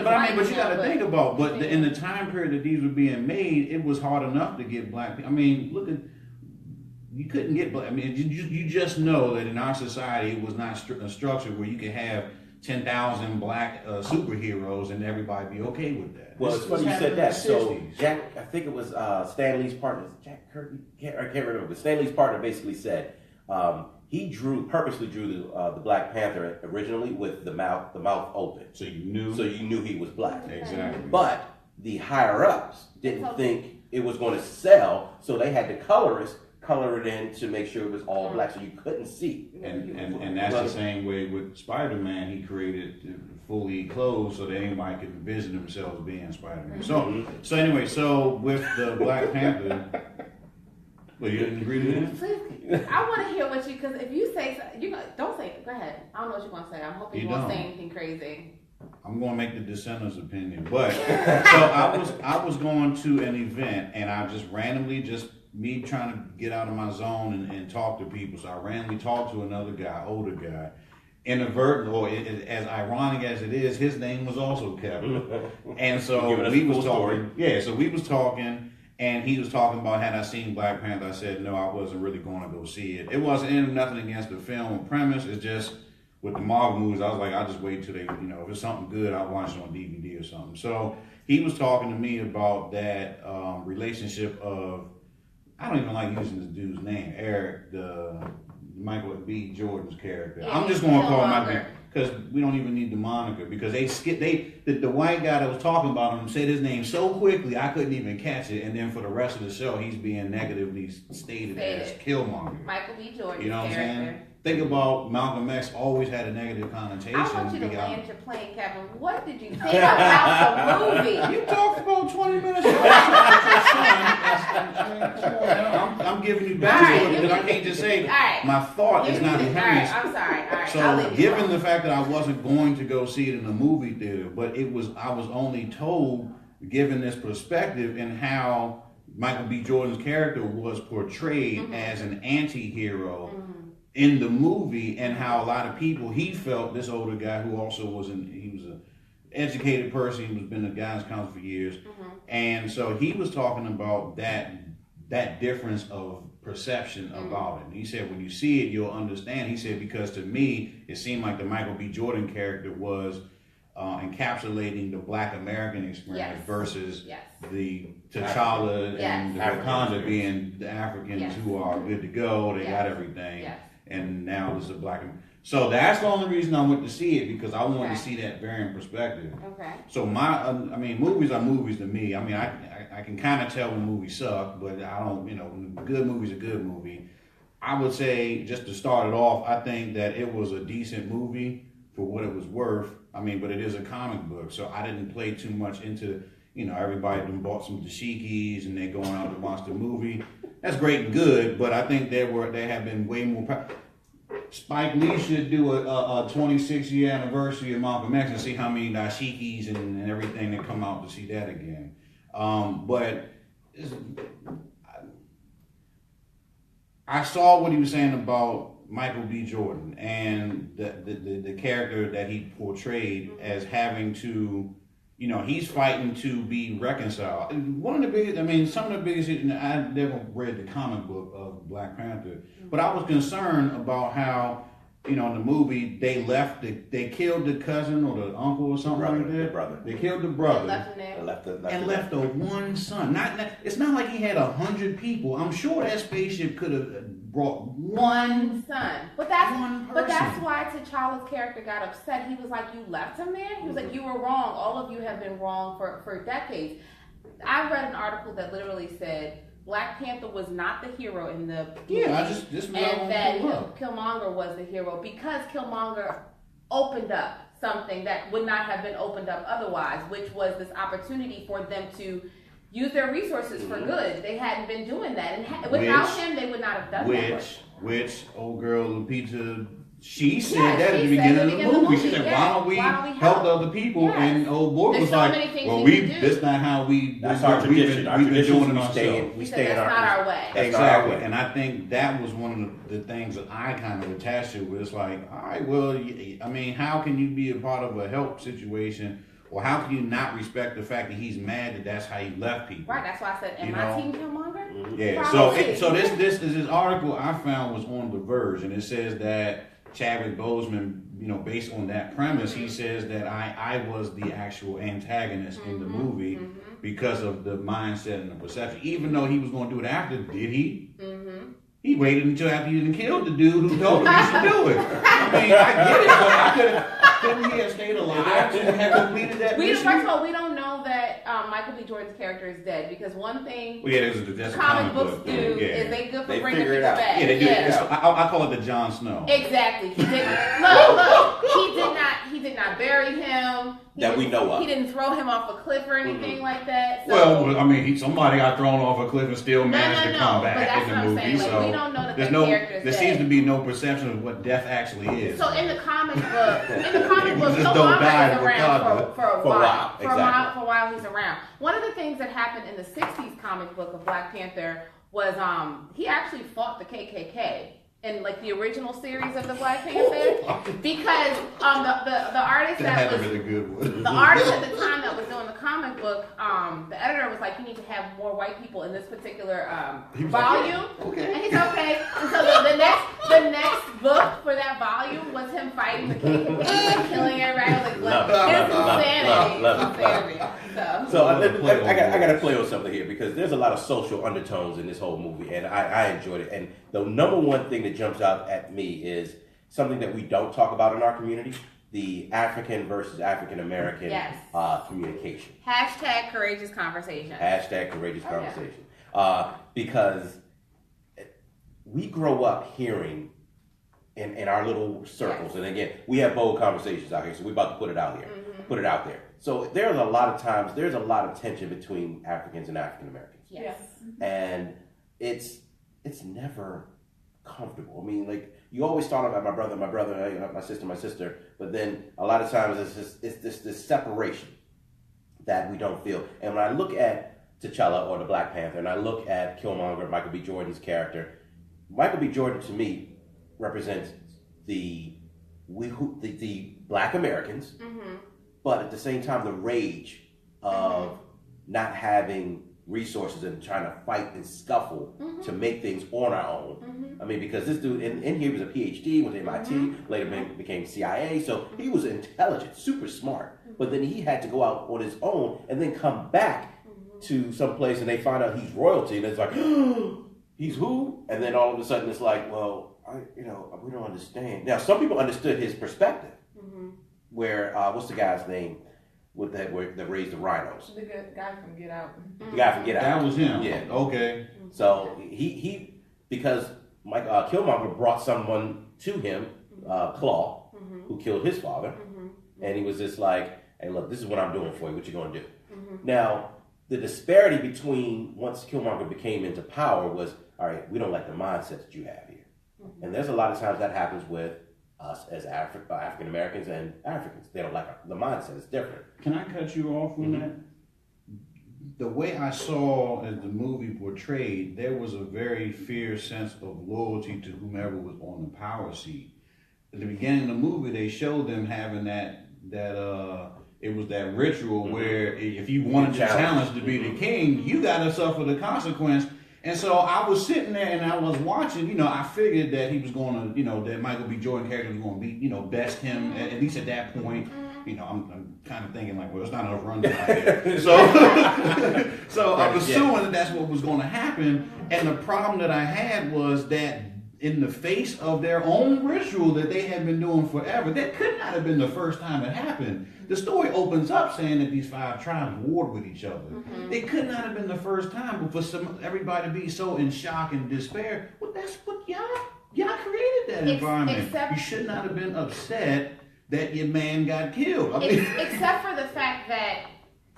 you got to think about. But in the time period that these were being made, it was hard enough to get black people. I mean, you couldn't get black. I mean, you just know that in our society, it was not a structure where you could have 10,000 black superheroes and everybody be okay with that. Well, it's funny you said that. So Jack, I think it was Stan Lee's partner, Jack Kirby. I can't remember, but Stan Lee's partner basically said he purposely drew the Black Panther originally with the mouth open, so you knew he was black. Exactly. But the higher ups didn't think it was going to sell, so they had the colorist color it in to make sure it was all black, so you couldn't see. And that's the same way with Spider-Man. He created fully clothed so that anybody could envision themselves being Spider-Man. So anyway, with the Black Panther, well, you didn't agree to that? Please, I want to hear what because if you say don't say it. Go ahead. I don't know what you're going to say. I'm hoping you won't say anything crazy. I'm going to make the dissenter's opinion, but so I was going to an event and I just randomly me trying to get out of my zone and talk to people. So I randomly talked to another guy, older guy. Inadvertent, or as ironic as it is, his name was also Kevin. And so we was talking. Yeah, so we was talking, and he was talking about had I seen Black Panther. I said no, I wasn't really going to go see it. It wasn't nothing against the film or premise. It's just with the Marvel movies, I was like, I'll just wait till they, if it's something good, I'll watch it on DVD or something. So he was talking to me about that relationship of. I don't even like using this dude's name, Eric, the Michael B. Jordan's character. Yeah, I'm just going to call him because we don't even need the moniker, because the white guy that was talking about him said his name so quickly I couldn't even catch it, and then for the rest of the show he's being negatively stated as Killmonger. Michael B. Jordan. You know what I'm saying? Think about Malcolm X always had a negative connotation. I want you to land your plane, Kevin. What did you think about the movie? You talked about 20 minutes. I'm giving you back to it, I can't just say my thought is not behind it. I'm sorry. All right. So, given the fact that I wasn't going to go see it in a movie theater, but I was only told, given this perspective and how Michael B. Jordan's character was portrayed as an anti-hero in the movie, and how a lot of people, he felt, this older guy who also he was an educated person, he was been a guidance counselor for years, and so he was talking about that difference of perception about it. He said, when you see it, you'll understand. He said, because to me, it seemed like the Michael B. Jordan character was encapsulating the Black American experience versus the T'Challa and the Wakanda being the Africans who are good to go, they got everything, and now this is a Black. So that's the only reason I went to see it, because I wanted to see that varying perspective. Okay. So movies are movies to me. I mean, I can kind of tell when movies suck, but I don't, a good movie's a good movie. I would say, just to start it off, I think that it was a decent movie for what it was worth. I mean, but it is a comic book, so I didn't play too much into, everybody done bought some dashikis and they're going out to watch the movie. That's great and good, but I think there have been way more. Spike Lee should do a 26-year anniversary of Malcolm X and see how many dashikis and everything that come out to see that again. But I saw what he was saying about Michael B. Jordan and the character that he portrayed as having to, he's fighting to be reconciled. One of the biggest, some of the biggest, I never read the comic book of Black Panther, but I was concerned about how, in the movie, they killed the cousin or the uncle or something like that. The brother. They killed the brother. Left the one son. It's not like he had 100 people. I'm sure that spaceship could have brought one son. But that's why T'Challa's character got upset. He was like, you left him there? He was like, you were wrong. All of you have been wrong for decades. I read an article that literally said Black Panther was not the hero in the movie, and that Killmonger was the hero, because Killmonger opened up something that would not have been opened up otherwise, which was this opportunity for them to use their resources for good. They hadn't been doing that, and without him, they would not have done that. Which old girl Lupita, she said that at the beginning of the movie. She said, why don't we help the other people? And old boy was like, well, that's not how that's our tradition. We've been doing it ourselves. We stay in our way. Exactly. And I think that was one of the things that I kind of attached to, where it's like, all right, well, I mean, how can you be a part of a help situation? Or how can you not respect the fact that he's mad that that's how he left people? Right, that's why I said, am I Team Killmonger? Yeah, so this article I found was on The Verge, and it says that Chadwick Boseman, based on that premise, he says that I was the actual antagonist in the movie because of the mindset and the perception. Even though he was going to do it after, did he? He waited until after he done killed the dude who told him he should do it. I mean, I get it, but couldn't he have stayed alive to have completed that mission? First of all, we don't know that Michael B. Jordan's character is dead, because one thing that's comic books do is they good for bringing people back. Yeah, they do. I call it the Jon Snow. Exactly. He didn't. Look. He did not bury him. We know of. He didn't throw him off a cliff or anything like that. So. Well, I mean, somebody got thrown off a cliff and still managed to come back in the movie. So we don't know that character's there seems to be no perception of what death actually is. So in the comic book, Killmonger is around for a while. For a while, he's around. One of the things that happened in the '60s comic book of Black Panther was he actually fought the KKK. In like the original series of the Black Panther, because the artist that was really good one. The artist at the time that was doing the comic book, the editor was like, you need to have more white people in this particular volume. Like, okay. And he's okay. And so the next book for that volume was him fighting the KKK and killing everybody. Insanity. So I got to play on something here, because there's a lot of social undertones in this whole movie, and I enjoyed it. And the number one thing that jumps out at me is something that we don't talk about in our community, the African versus African American Yes. communication. Hashtag courageous conversation. Hashtag courageous conversation. Because we grow up hearing in our little circles, and again, we have bold conversations out here, so we're about to put it out here, put it out there. So there's a lot of tension between Africans and African Americans. Yes. And it's never comfortable. I mean, like, you always thought about my brother, my sister, but then a lot of times it's this separation that we don't feel. And when I look at T'Challa or the Black Panther, and I look at Killmonger, Michael B. Jordan's character, Michael B. Jordan to me represents the Black Americans, but at the same time the rage of not having resources and trying to fight and scuffle to make things on our own. I mean, because this dude in here was a PhD, went to MIT, later became CIA, so he was intelligent, super smart. But then he had to go out on his own and then come back to some place, and they find out he's royalty, and it's like, he's who? And then all of a sudden it's like, well, we don't understand. Now, some people understood his perspective, where what's the guy's name? That raised the rhinos. The good guy from Get Out. The guy from Get Out. That was him. Yeah. Okay. So he because Killmonger brought someone to him, Claw, who killed his father, and he was just like, "Hey, look, this is what I'm doing for you. What you gonna do?" Now, the disparity between once Killmonger became into power was, all right, we don't like the mindset that you have here, and there's a lot of times that happens with us as African Americans and Africans. They don't like the mindset. It's different. Can I cut you off on that? The way I saw as the movie portrayed, there was a very fierce sense of loyalty to whomever was on the power seat. At the beginning of the movie, they showed them having that it was that ritual where if you wanted your challenge to be the king, you got to suffer the consequence. And so I was sitting there and I was watching, I figured that he was going to, that Michael B. Jordan character was going to be, best him, at least at that point. I'm kind of thinking like, well, it's not enough run time here. So I'm assuming that that's what was going to happen. And the problem that I had was that in the face of their own ritual that they had been doing forever, that could not have been the first time it happened. The story opens up saying that these 5 tribes warred with each other. It could not have been the first time, but for everybody to be so in shock and despair, well, that's what y'all created that environment. You should not have been upset that your man got killed. Except for the fact that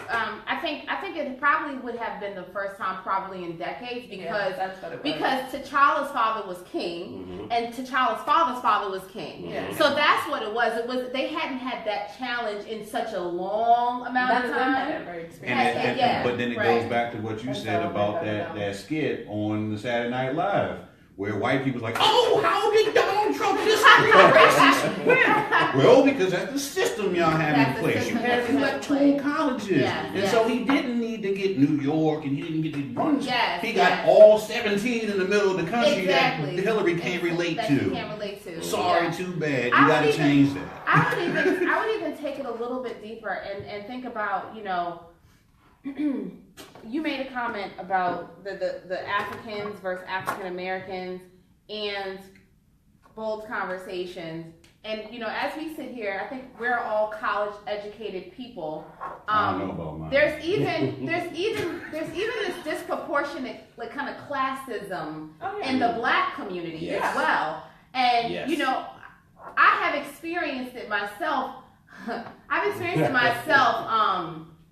I think it probably would have been the first time probably in decades because T'Challa's father was king and T'Challa's father's father was king. So that's what it was. It was they hadn't had that challenge in such a long amount of time. But then it goes back to what you said about that skit on the Saturday Night Live, where white people's like, oh, how did Donald Trump just racist win? Well, because that's the system y'all have in place. You have electoral colleges. And so he didn't need to get New York and he didn't get these runs. He got all 17 in the middle of the country that Hillary can't relate to. Sorry, too bad. You got to change that. I would even take it a little bit deeper and think about, you made a comment about the Africans versus African Americans and bold conversations. And as we sit here, I think we're all college educated people. I don't know about mine. There's even this disproportionate kind of classism in the Black community as well. And I have experienced it myself.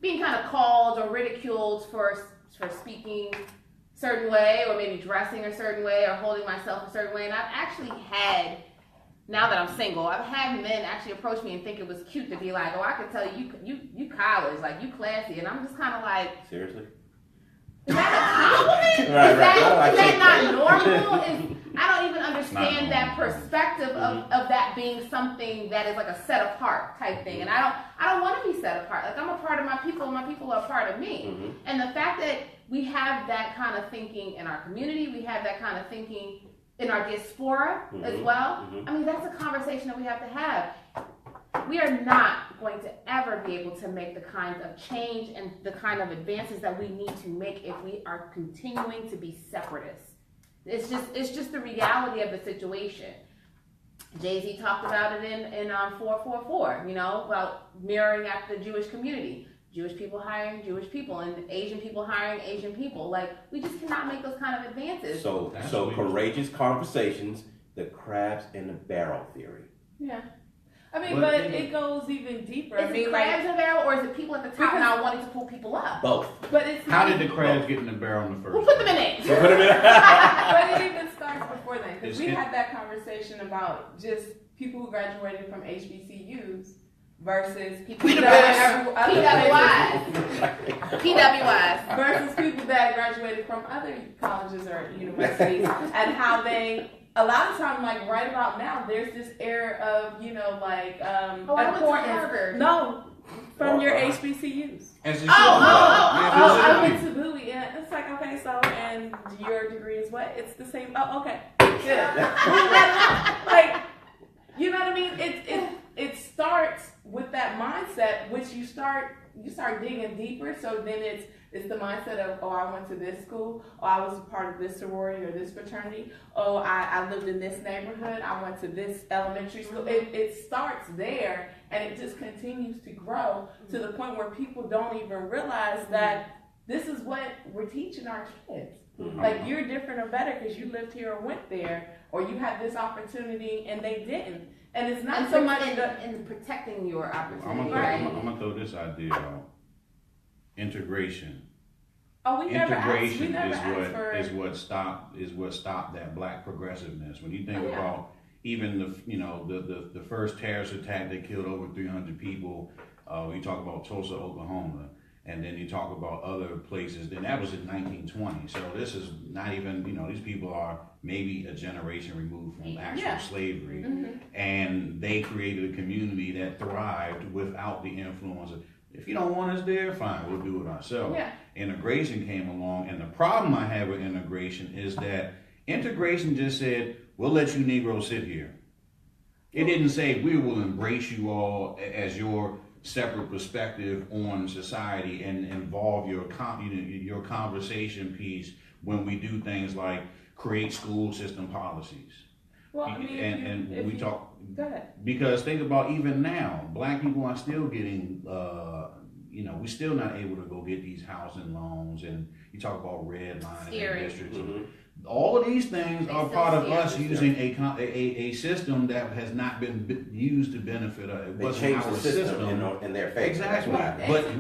Being kind of called or ridiculed for speaking a certain way, or maybe dressing a certain way, or holding myself a certain way. And I've actually had, now that I'm single, I've had men actually approach me and think it was cute to be like, oh, I could tell you college, like you classy, and I'm just kind of like, seriously? Is that a compliment? Is that not normal? I don't even understand that perspective of that being something that is like a set apart type thing. And I don't want to be set apart. Like, I'm a part of my people and my people are a part of me. And the fact that we have that kind of thinking in our community, we have that kind of thinking in our diaspora as well. I mean, that's a conversation that we have to have. We are not going to ever be able to make the kinds of change and the kind of advances that we need to make if we are continuing to be separatists. It's just the reality of the situation. Jay-Z talked about it in 444, about mirroring at the Jewish community. Jewish people hiring Jewish people and Asian people hiring Asian people. Like, we just cannot make those kind of advances. So courageous conversations, the crabs in the barrel theory. Yeah. I mean, but it goes even deeper. Is it crabs in the barrel, or is it people at the top now wanting to pull people up? Both. But it's how did the crabs get in the barrel in the first? Who put them in it? But it even starts before then, because we had that conversation about just people who graduated from HBCUs versus people PWIs versus people that graduated from other colleges or universities, and how they. A lot of times, like right about now, there's this air of importance. No, from your HBCUs. I went to Bowie, and it's like, okay, so and your degree is what? It's the same. Oh, okay, good. Like, you know what I mean? It starts with that mindset, which you start digging deeper. So then it's the mindset of, oh, I went to this school, oh, I was a part of this sorority or this fraternity, oh, I lived in this neighborhood, I went to this elementary school. It starts there, and it just continues to grow to the point where people don't even realize that this is what we're teaching our kids. Like, you're different or better because you lived here or went there, or you had this opportunity and they didn't. And it's not so much in protecting your opportunity. I'm gonna throw this idea out. Integration. Oh, Integration is what stopped that black progressiveness. When you think about even the first terrorist attack that killed over 300 people, you talk about Tulsa, Oklahoma, and then you talk about other places. Then that was in 1920. So this is not even these people are maybe a generation removed from actual slavery, and they created a community that thrived without the influence of. If you don't want us there, fine, we'll do it ourselves. Yeah. Integration came along, and the problem I have with integration is that integration just said, we'll let you Negroes sit here. It didn't say we will embrace you all as your separate perspective on society and involve your conversation piece when we do things like create school system policies. Well, I mean, we talk. Go ahead. Because think about even now, black people are still getting, we're still not able to go get these housing loans, and you talk about redlining districts. All of these things are part of us using a system that has not been used to benefit us. It wasn't our system in their favor. Exactly. But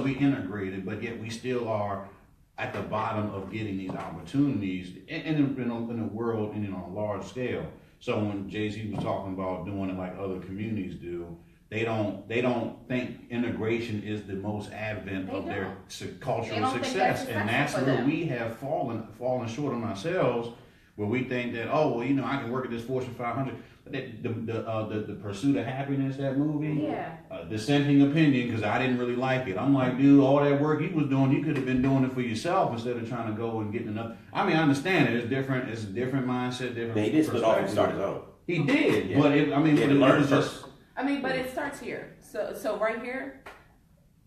we integrated, but yet we still are at the bottom of getting these opportunities in a world on a large scale. So when Jay-Z was talking about doing it like other communities do, they don't think integration is the most advent of their cultural success, and that's where we have fallen short on ourselves, where we think that I can work at this Fortune 500. The Pursuit of Happiness, that movie, dissenting opinion, because I didn't really like it. I'm like, dude, all that work you was doing, you could have been doing it for yourself instead of trying to go and getting another. I mean, I understand it. It's different. It's a different mindset, different. He did split off and start his own. He did, but it starts here. So right here,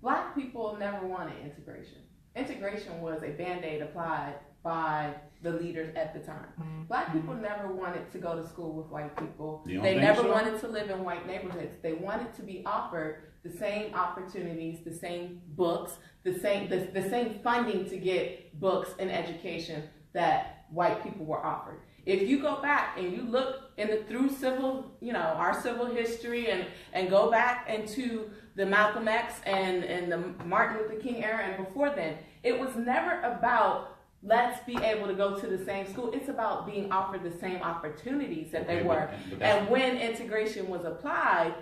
black people never wanted integration. Integration was a Band-Aid applied by the leaders at the time. Black people never wanted to go to school with white people. They never wanted to live in white neighborhoods. They wanted to be offered the same opportunities, the same books, the same funding to get books and education that white people were offered. If you go back and you look through civil, our civil history and go back into the Malcolm X and the Martin Luther King era and before then, it was never about let's be able to go to the same school. It's about being offered the same opportunities that they were. And when integration was applied,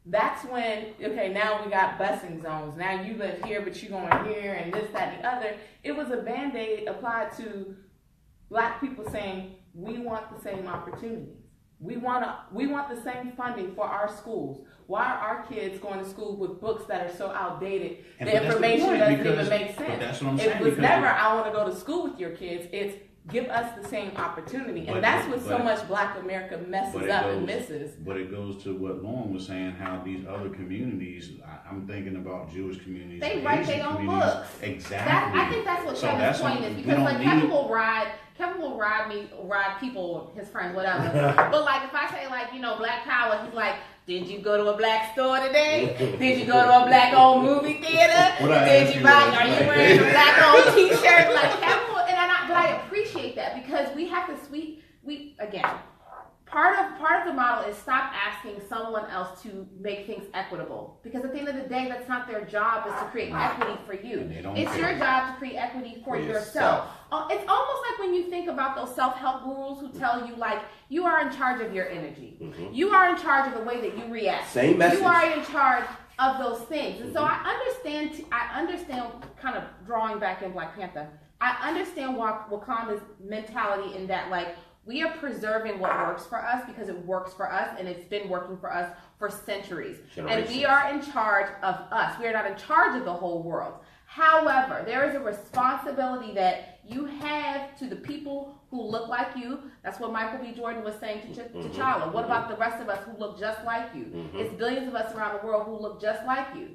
that's when, now we got busing zones. Now you live here, but you're going here and this, that, and the other. It was a Band-Aid applied to black people saying, we want the same opportunities. We want the same funding for our schools. Why are our kids going to school with books that are so outdated? The information doesn't even make sense. That's what I'm saying. It was never, I want to go to school with your kids. It's give us the same opportunity. And that's what so much black America messes up and misses. But it goes to what Lauren was saying, how these other communities, I'm thinking about Jewish communities. They write their own books. Exactly. I think that's what Kevin's point is, because Kevin will ride Kevin will ride people, his friends, whatever. But like if I say like, you know, Black Power, he's like, did you go to a black store today? Did you go to a black owned movie theater? Did you buy? Are you wearing a black owned T-shirt? Like Kevin will, but I appreciate that because we have to we again. Part of the model is stop asking someone else to make things equitable. Because at the end of the day, that's not their job is to create equity for you. It's your job to create equity for yourself. It's almost like when you think about those self-help gurus who tell you, like, you are in charge of your energy. Mm-hmm. You are in charge of the way that you react. Same message. You are in charge of those things. And so I understand kind of drawing back in Black Panther, I understand Wakanda's mentality in that, like, we are preserving what works for us because it works for us and it's been working for us for centuries. And we are in charge of us. We are not in charge of the whole world. However, there is a responsibility that you have to the people who look like you. That's what Michael B. Jordan was saying to T'Challa. What about the rest of us who look just like you? It's billions of us around the world who look just like you.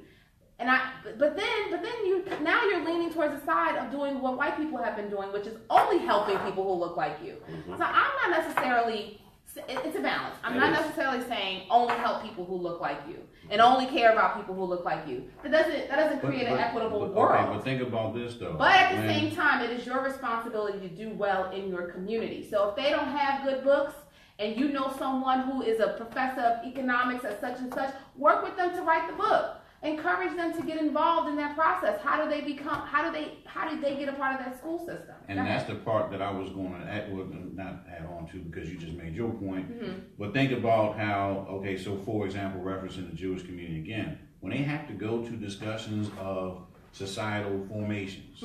But then you're leaning towards the side of doing what white people have been doing, which is only helping people who look like you. So I'm not necessarily, it's a balance. I'm not necessarily saying only help people who look like you and only care about people who look like you. That doesn't create an equitable world. Okay, but think about this though. But at the same time, it is your responsibility to do well in your community. So if they don't have good books, and you know someone who is a professor of economics at such and such, work with them to write the book. Encourage them to get involved in that process. How did they get a part of that school system? And that's the part that I was going to not add on to because you just made your point. But think about how, okay, so for example, referencing the Jewish community again, when they have to go to discussions of societal formations,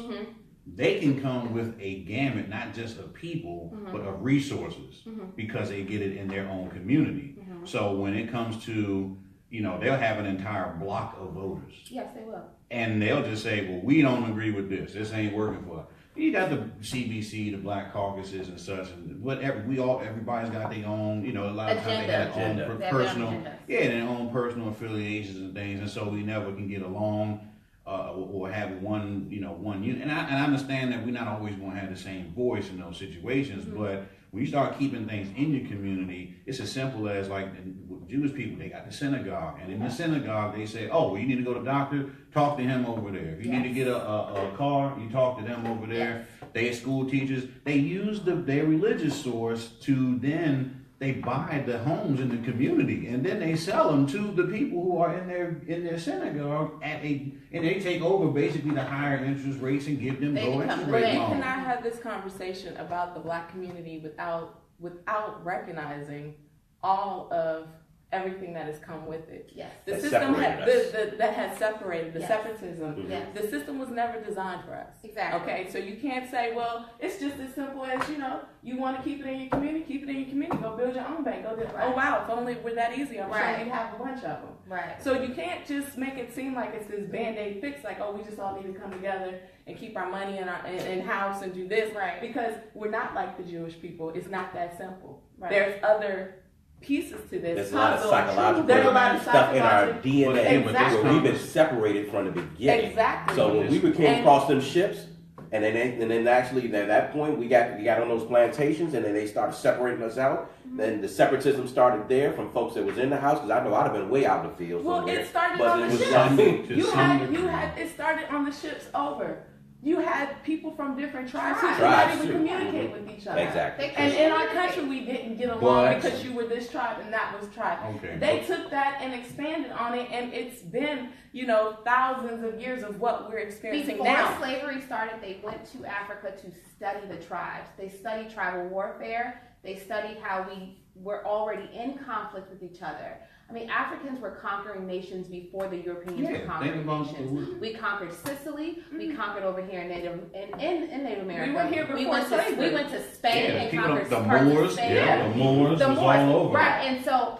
they can come with a gamut, not just of people, but of resources because they get it in their own community. So when it comes to, you know, they'll have an entire block of voters. Yes, they will. And they'll just say, well, we don't agree with this. This ain't working for us. You got the CBC, the Black Caucuses and such, and whatever. Everybody's got their own, you know, a lot of times they have their own personal, their own personal affiliations and things, and so we never can get along or have one unit. And I understand that we're not always going to have the same voice in those situations, but when you start keeping things in your community, it's as simple as like with Jewish people, they got the synagogue. And in the synagogue, they say, oh, well, you need to go to the doctor, talk to him over there. If you need to get a car, you talk to them over there. They are school teachers. They use their religious source to then they buy the homes in the community and then they sell them to the people who are in their synagogue and they take over basically the higher interest rates and give them low interest rates. But you cannot have this conversation about the Black community without recognizing all of everything that has come with it. Yes. The system that has separated, the separatism. Yes. The system was never designed for us. Exactly. Okay, so you can't say, well, it's just as simple as, you know, you want to keep it in your community, keep it in your community, go build your own bank. Go do, oh wow, if only it were that easy, I'm sure you'd have a bunch of them. Right. So you can't just make it seem like it's this Band-Aid fix, like, oh, we just all need to come together and keep our money in house and do this. Right. Because we're not like the Jewish people. It's not that simple. Right. There's other pieces to this. There's a lot of psychological stuff in our DNA. Exactly. We've been separated from the beginning. Exactly. So when we came across them ships, and then actually at that point we got on those plantations, and then they started separating us out. Then the separatism started there from folks that was in the house, because I know I'd have been way out in the field. Well, somewhere, it started but on it the was ships. It started on the ships over. You had people from different tribes who could not even communicate with each other. Exactly. And in our country, we didn't get along because you were this tribe and that was tribe. Okay. They took that and expanded on it, and it's been, you know, thousands of years of what we're experiencing now. Before slavery started, they went to Africa to study the tribes. They studied tribal warfare. They studied how we were already in conflict with each other. I mean, Africans were conquering nations before the Europeans were conquering nations. We conquered Sicily. We conquered over here in Native America. We were here before slavery. We went to Spain and conquered the parts Moors. of Spain. The Moors was all over. Right, and so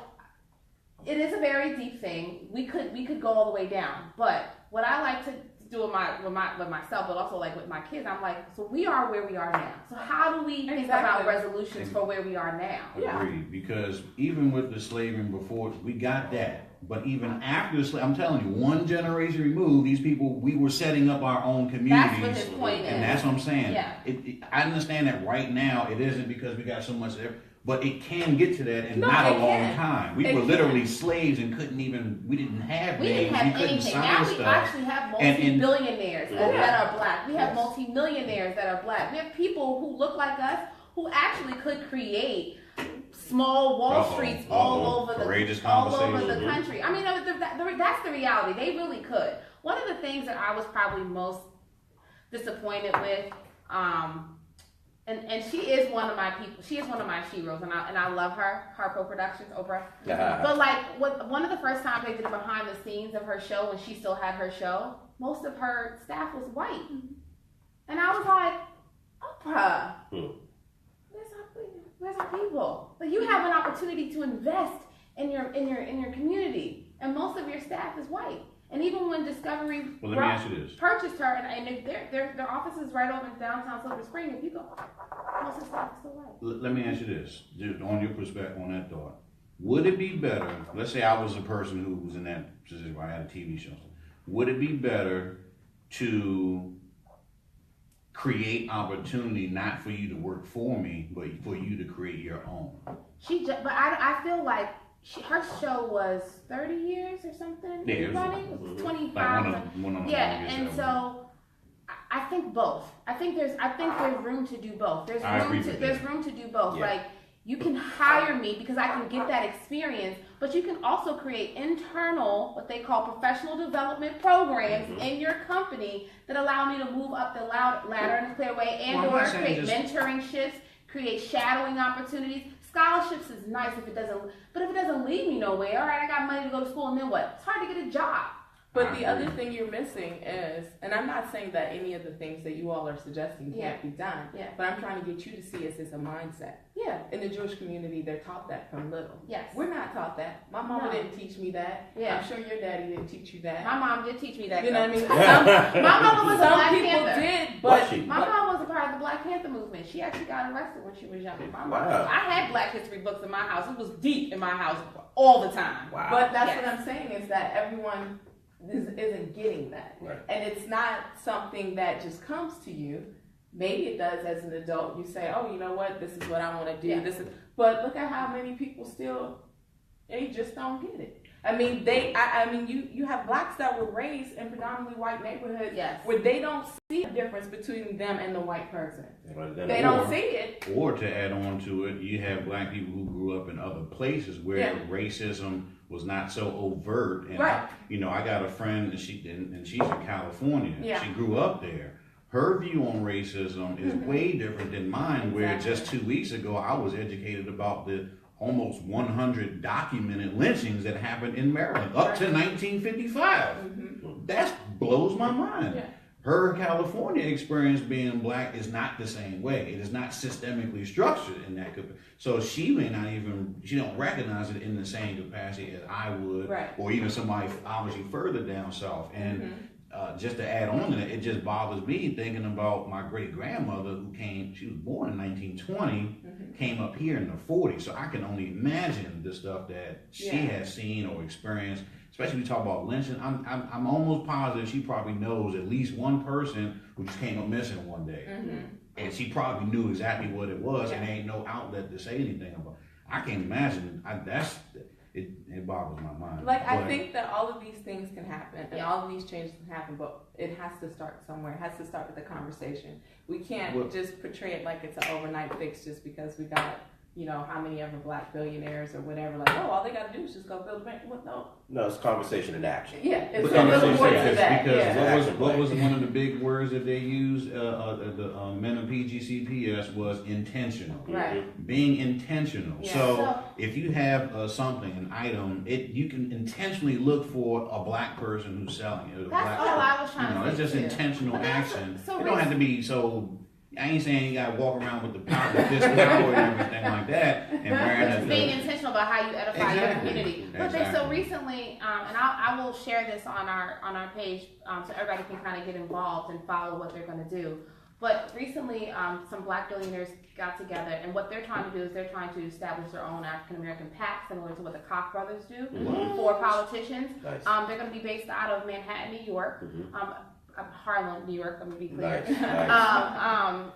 it is a very deep thing. We could go all the way down, but what I like to do with myself, but also like with my kids. I'm like, so we are where we are now. So how do we think about resolutions for where we are now? Agreed, because even with the slavery before, we got that. But even after the slavery, I'm telling you, one generation removed, these people, we were setting up our own communities. That's what his point is. And that's what I'm saying. Yeah. I understand that right now it isn't because we got so much there, but it can get to that in not a long time. We were literally slaves and we didn't have names, we couldn't sign now stuff. We actually have multi-billionaires that are black. We have multi-millionaires that are black. We have people who look like us who actually could create small Wall Streets all over the country. I mean, that's the reality. They really could. One of the things that I was probably most disappointed with, and she is one of my people. She is one of my sheroes, and I love her. Harpo Productions, Oprah. But like, one of the first times they did behind the scenes of her show when she still had her show, most of her staff was white, and I was like, Oprah. Where's our people? Like, you have an opportunity to invest in your community, and most of your staff is white. And even when Discovery purchased her, and their office is right over in downtown Silver Spring, if you go, most of the staff is still white. Let me ask you this, on your perspective on that thought. Would it be better, let's say I was a person who was in that position where I had a TV show, would it be better to create opportunity not for you to work for me, but for you to create your own? But I feel like her show was 30 years or something. Yeah, it was 25. And so I think both. I think there's room to do both. There's room to do both. Yeah. Like, you can hire me because I can get that experience, but you can also create internal, what they call professional development programs in your company that allow me to move up the ladder in a clear way, and or create mentoring-ships, create shadowing opportunities. Scholarships is nice if it doesn't lead me nowhere. All right, I got money to go to school, and then what? It's hard to get a job. But the other thing you're missing is, and I'm not saying that any of the things that you all are suggesting can't be done, but I'm trying to get you to see it as a mindset. Yeah. In the Jewish community, they're taught that from little. Yes. We're not taught that. My mama didn't teach me that. Yeah. I'm sure your daddy didn't teach you that. My mom did teach me that. You know what I mean? My mama was a Black Panther. Did, but my mom was a part of the Black Panther movement. She actually got arrested when she was young. I had Black history books in my house. It was deep in my house all the time. Wow. But that's what I'm saying is that everyone isn't getting that. Right. And it's not something that just comes to you. Maybe it does as an adult. You say, oh, you know what? This is what I want to do. Yeah. But look at how many people they just don't get it. I mean, you have blacks that were raised in predominantly white neighborhoods where they don't see the difference between them and the white person. They don't see it. Or to add on to it, you have black people who grew up in other places where racism was not so overt. And I got a friend, and she's in California. Yeah. She grew up there. Her view on racism is way different than mine, where just 2 weeks ago I was educated about the almost 100 documented lynchings that happened in Maryland up to 1955. That blows my mind. Yeah. Her California experience being black is not the same way. It is not systemically structured in that. So she don't recognize it in the same capacity as I would, or even somebody obviously further down south. And just to add on to that, it just bothers me thinking about my great-grandmother who she was born in 1920, came up here in the 40s. So I can only imagine the stuff that she has seen or experienced. Especially when we talk about lynching, I'm almost positive she probably knows at least one person who just came up missing one day. And she probably knew exactly what it was, and there ain't no outlet to say anything about it. I can't imagine. It boggles my mind. I think that all of these things can happen, and all of these changes can happen, but it has to start somewhere. It has to start with a conversation. We can't just portray it like it's an overnight fix just because we got, how many ever black billionaires or whatever, all they got to do is just go build a bank. No, it's conversation and action. Yeah, it's a little more to that. Because what was one of the big words that they used, the men of PGCPS, was intentional. Right. Being intentional. Yeah. So if you have an item, you can intentionally look for a black person who's selling it. That's all I was trying to say. It's just intentional action. It don't have to be so I ain't saying you gotta walk around with the power, the fist power and everything like that, and wearing being intentional about how you edify your community. Exactly. So recently, and I will share this on our page, so everybody can kind of get involved and follow what they're going to do. But recently, some Black billionaires got together, and what they're trying to do is they're trying to establish their own African American PAC, similar to what the Koch brothers do for politicians. Nice. They're going to be based out of Manhattan, New York. Harlem, New York, I'm gonna be clear. Nice.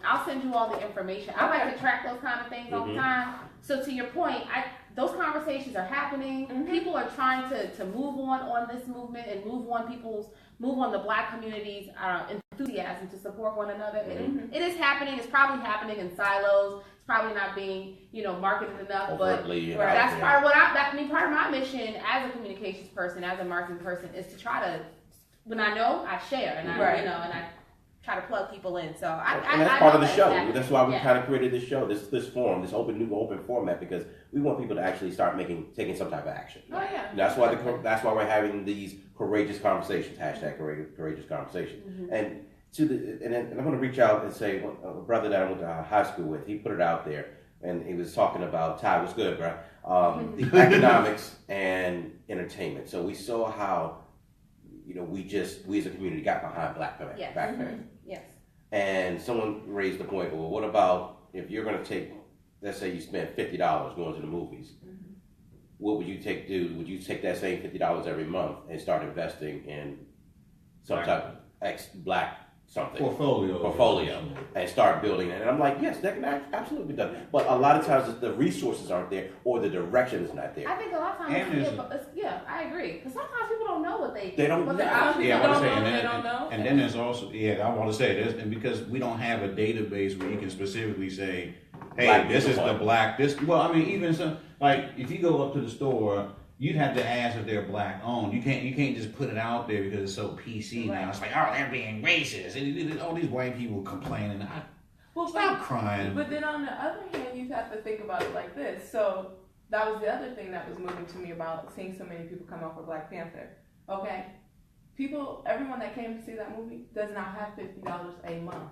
I'll send you all the information. I like to track those kind of things all the time. So to your point, those conversations are happening. People are trying to move on this movement and move on the Black community's enthusiasm to support one another. It is happening. It's probably happening in silos. It's probably not being marketed enough. Overtly, but that's part of what part of my mission as a communications person, as a marketing person, is to try to. When I know, I share, and I try to plug people in. So and that's part of the show. That's why we kind of created this show, this forum, this open format, because we want people to actually start taking some type of action. Oh yeah. That's why we're having these courageous conversations. #courageous conversations. And I'm going to reach out and say a brother that I went to high school with. He put it out there, and he was talking about Ty. What's good, bro? The economics and entertainment. So we saw how. We as a community got behind Black parents. Yes. And someone raised the point, well, what about if you're going to take, let's say you spend $50 going to the movies, what would you do? Would you take that same $50 every month and start investing in some type of ex-Black something? Portfolio. And start building it. And I'm like, yes, that can absolutely be done. But a lot of times the resources aren't there or the direction is not there. I think a lot of times, I agree. Because sometimes people don't know what they don't know. They don't know. And then there's also, I want to say this, and because we don't have a database where you can specifically say, hey, this is the Black, even some, like, if you go up to the store, you'd have to ask if they're Black owned. You can't just put it out there because it's so PC now. It's like, oh, they're being racist. And all these white people complaining. Stop crying. But then on the other hand, you have to think about it like this. So that was the other thing that was moving to me about seeing so many people come out for Black Panther. Okay, everyone that came to see that movie does not have $50 a month.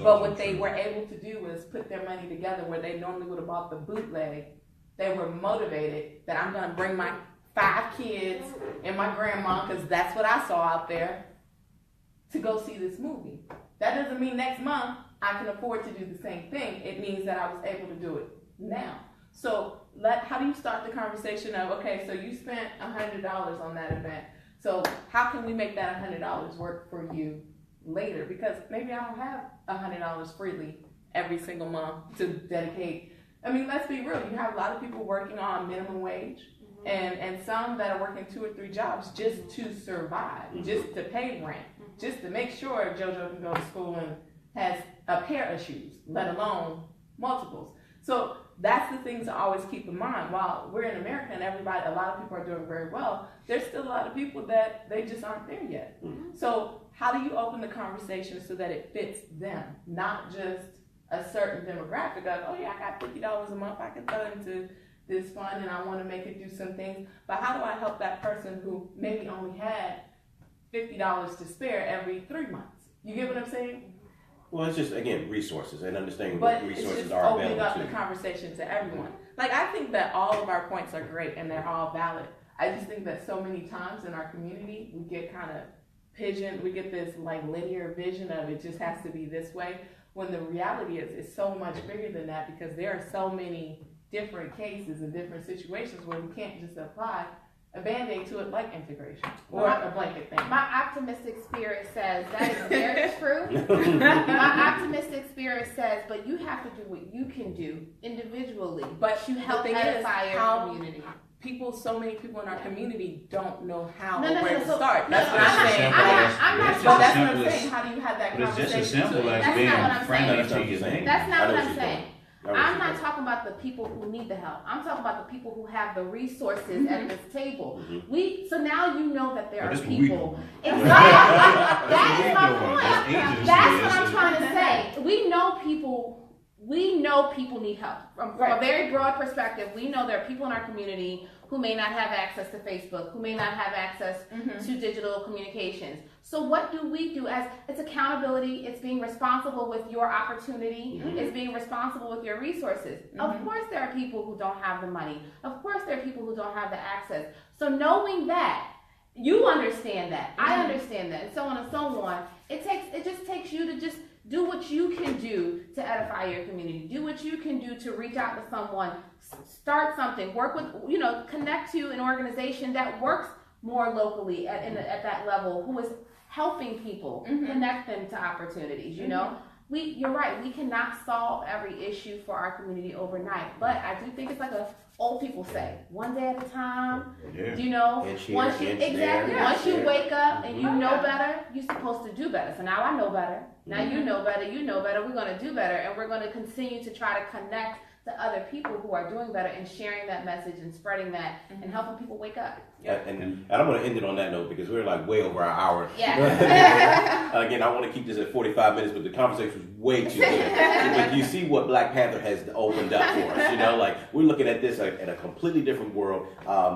But what they were able to do was put their money together where they normally would have bought the bootleg. They were motivated that I'm going to bring my 5 kids and my grandma, because that's what I saw out there, to go see this movie. That doesn't mean next month I can afford to do the same thing. It means that I was able to do it now. So how do you start the conversation of, okay, so you spent $100 on that event. So how can we make that $100 work for you later? Because maybe I don't have $100 freely every single month to dedicate. I mean, let's be real. You have a lot of people working on minimum wage and some that are working 2 or 3 jobs just to survive, just to pay rent, just to make sure JoJo can go to school and has a pair of shoes, let alone multiples. So that's the things to always keep in mind. While we're in America and a lot of people are doing very well, there's still a lot of people that they just aren't there yet. So how do you open the conversation so that it fits them, not just a certain demographic of, oh yeah, I got $50 a month, I can throw into this fund and I want to make it do some things. But how do I help that person who maybe only had $50 to spare every 3 months? You get what I'm saying? Well, it's just, again, resources and understanding what resources are available to you. But it's just opening up the conversation to everyone. Like, I think that all of our points are great and they're all valid. I just think that so many times in our community, we get kind of we get this like linear vision of it just has to be this way, when the reality is it's so much bigger than that, because there are so many different cases and different situations where we can't just apply a Band-Aid to it like integration or a blanket thing. My optimistic spirit says that is very true. My optimistic spirit says, but you have to do what you can do individually, but you help edify your community. So many people in our community don't know how or where to start. That's what I'm saying. That's what I'm saying. How do you have that conversation? It's just as simple as being friendly to your name. That's not what I'm saying. I'm not talking about the people who need the help. I'm talking about the people who have the resources at this table. So now you know that there are people. Exactly. That is my point. That's what I'm trying to say. We know people we know people need help. From a very broad perspective, we know there are people in our community who may not have access to Facebook, who may not have access to digital communications. So what do we do as it's accountability, it's being responsible with your opportunity, it's being responsible with your resources. Of course there are people who don't have the money. Of course there are people who don't have the access. So knowing that, you understand that, I understand that, and so on and so on, it just takes you to just do what you can do to edify your community. Do what you can do to reach out to someone, start something, work with, connect to an organization that works more locally at that level, who is helping people, connect them to opportunities, You're right, we cannot solve every issue for our community overnight, but I do think it's like old people say, one day at a time, once you wake up and you know better, you're supposed to do better. So now I know better, now you know better, we're going to do better, and we're going to continue to try to connect to other people who are doing better and sharing that message and spreading that and helping people wake up. Yeah, and I'm going to end it on that note because we're like way over our hour. Yeah. Again, I want to keep this at 45 minutes, but the conversation was way too good. But you see what Black Panther has opened up for us. We're looking at this at a completely different world.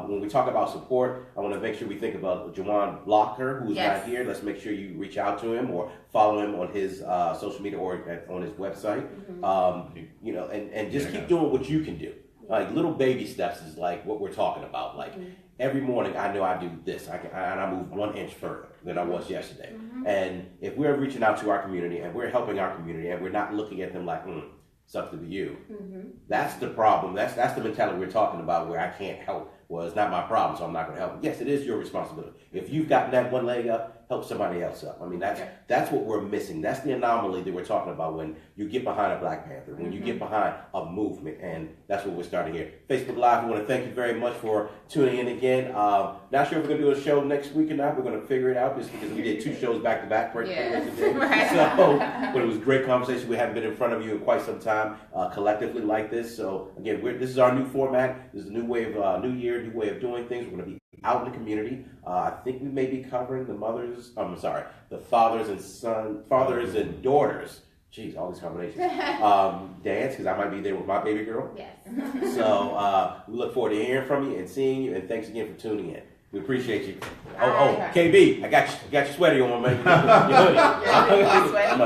When we talk about support, I want to make sure we think about Juwan Blocker, who's not here. Let's make sure you reach out to him or follow him on his social media or on his website. And just keep doing what you can do. Like little baby steps is like what we're talking about. Like every morning I know I do this. I move 1 inch further than I was yesterday. And if we're reaching out to our community and we're helping our community and we're not looking at them like, it's up to you. That's the problem. That's the mentality we're talking about where I can't help. Well, it's not my problem, so I'm not going to help. Yes, it is your responsibility. If you've gotten that one leg up, help somebody else up. I mean, that's what we're missing. That's the anomaly that we're talking about when you get behind a Black Panther, when you get behind a movement, and that's what we're starting here. Facebook Live, we want to thank you very much for tuning in again. Not sure if we're going to do a show next week or not. We're going to figure it out just because we did 2 shows back to back. But it was a great conversation. We haven't been in front of you in quite some time collectively like this. So again, this is our new format. This is a new way of new year, new way of doing things. We're going to be out in the community. I think we may be covering the fathers and daughters. Jeez, all these combinations. Dance, because I might be there with my baby girl. Yes. So we look forward to hearing from you and seeing you, and thanks again for tuning in. We appreciate you. KB, I got your sweaty on, man. Your hoodie. Sweaty.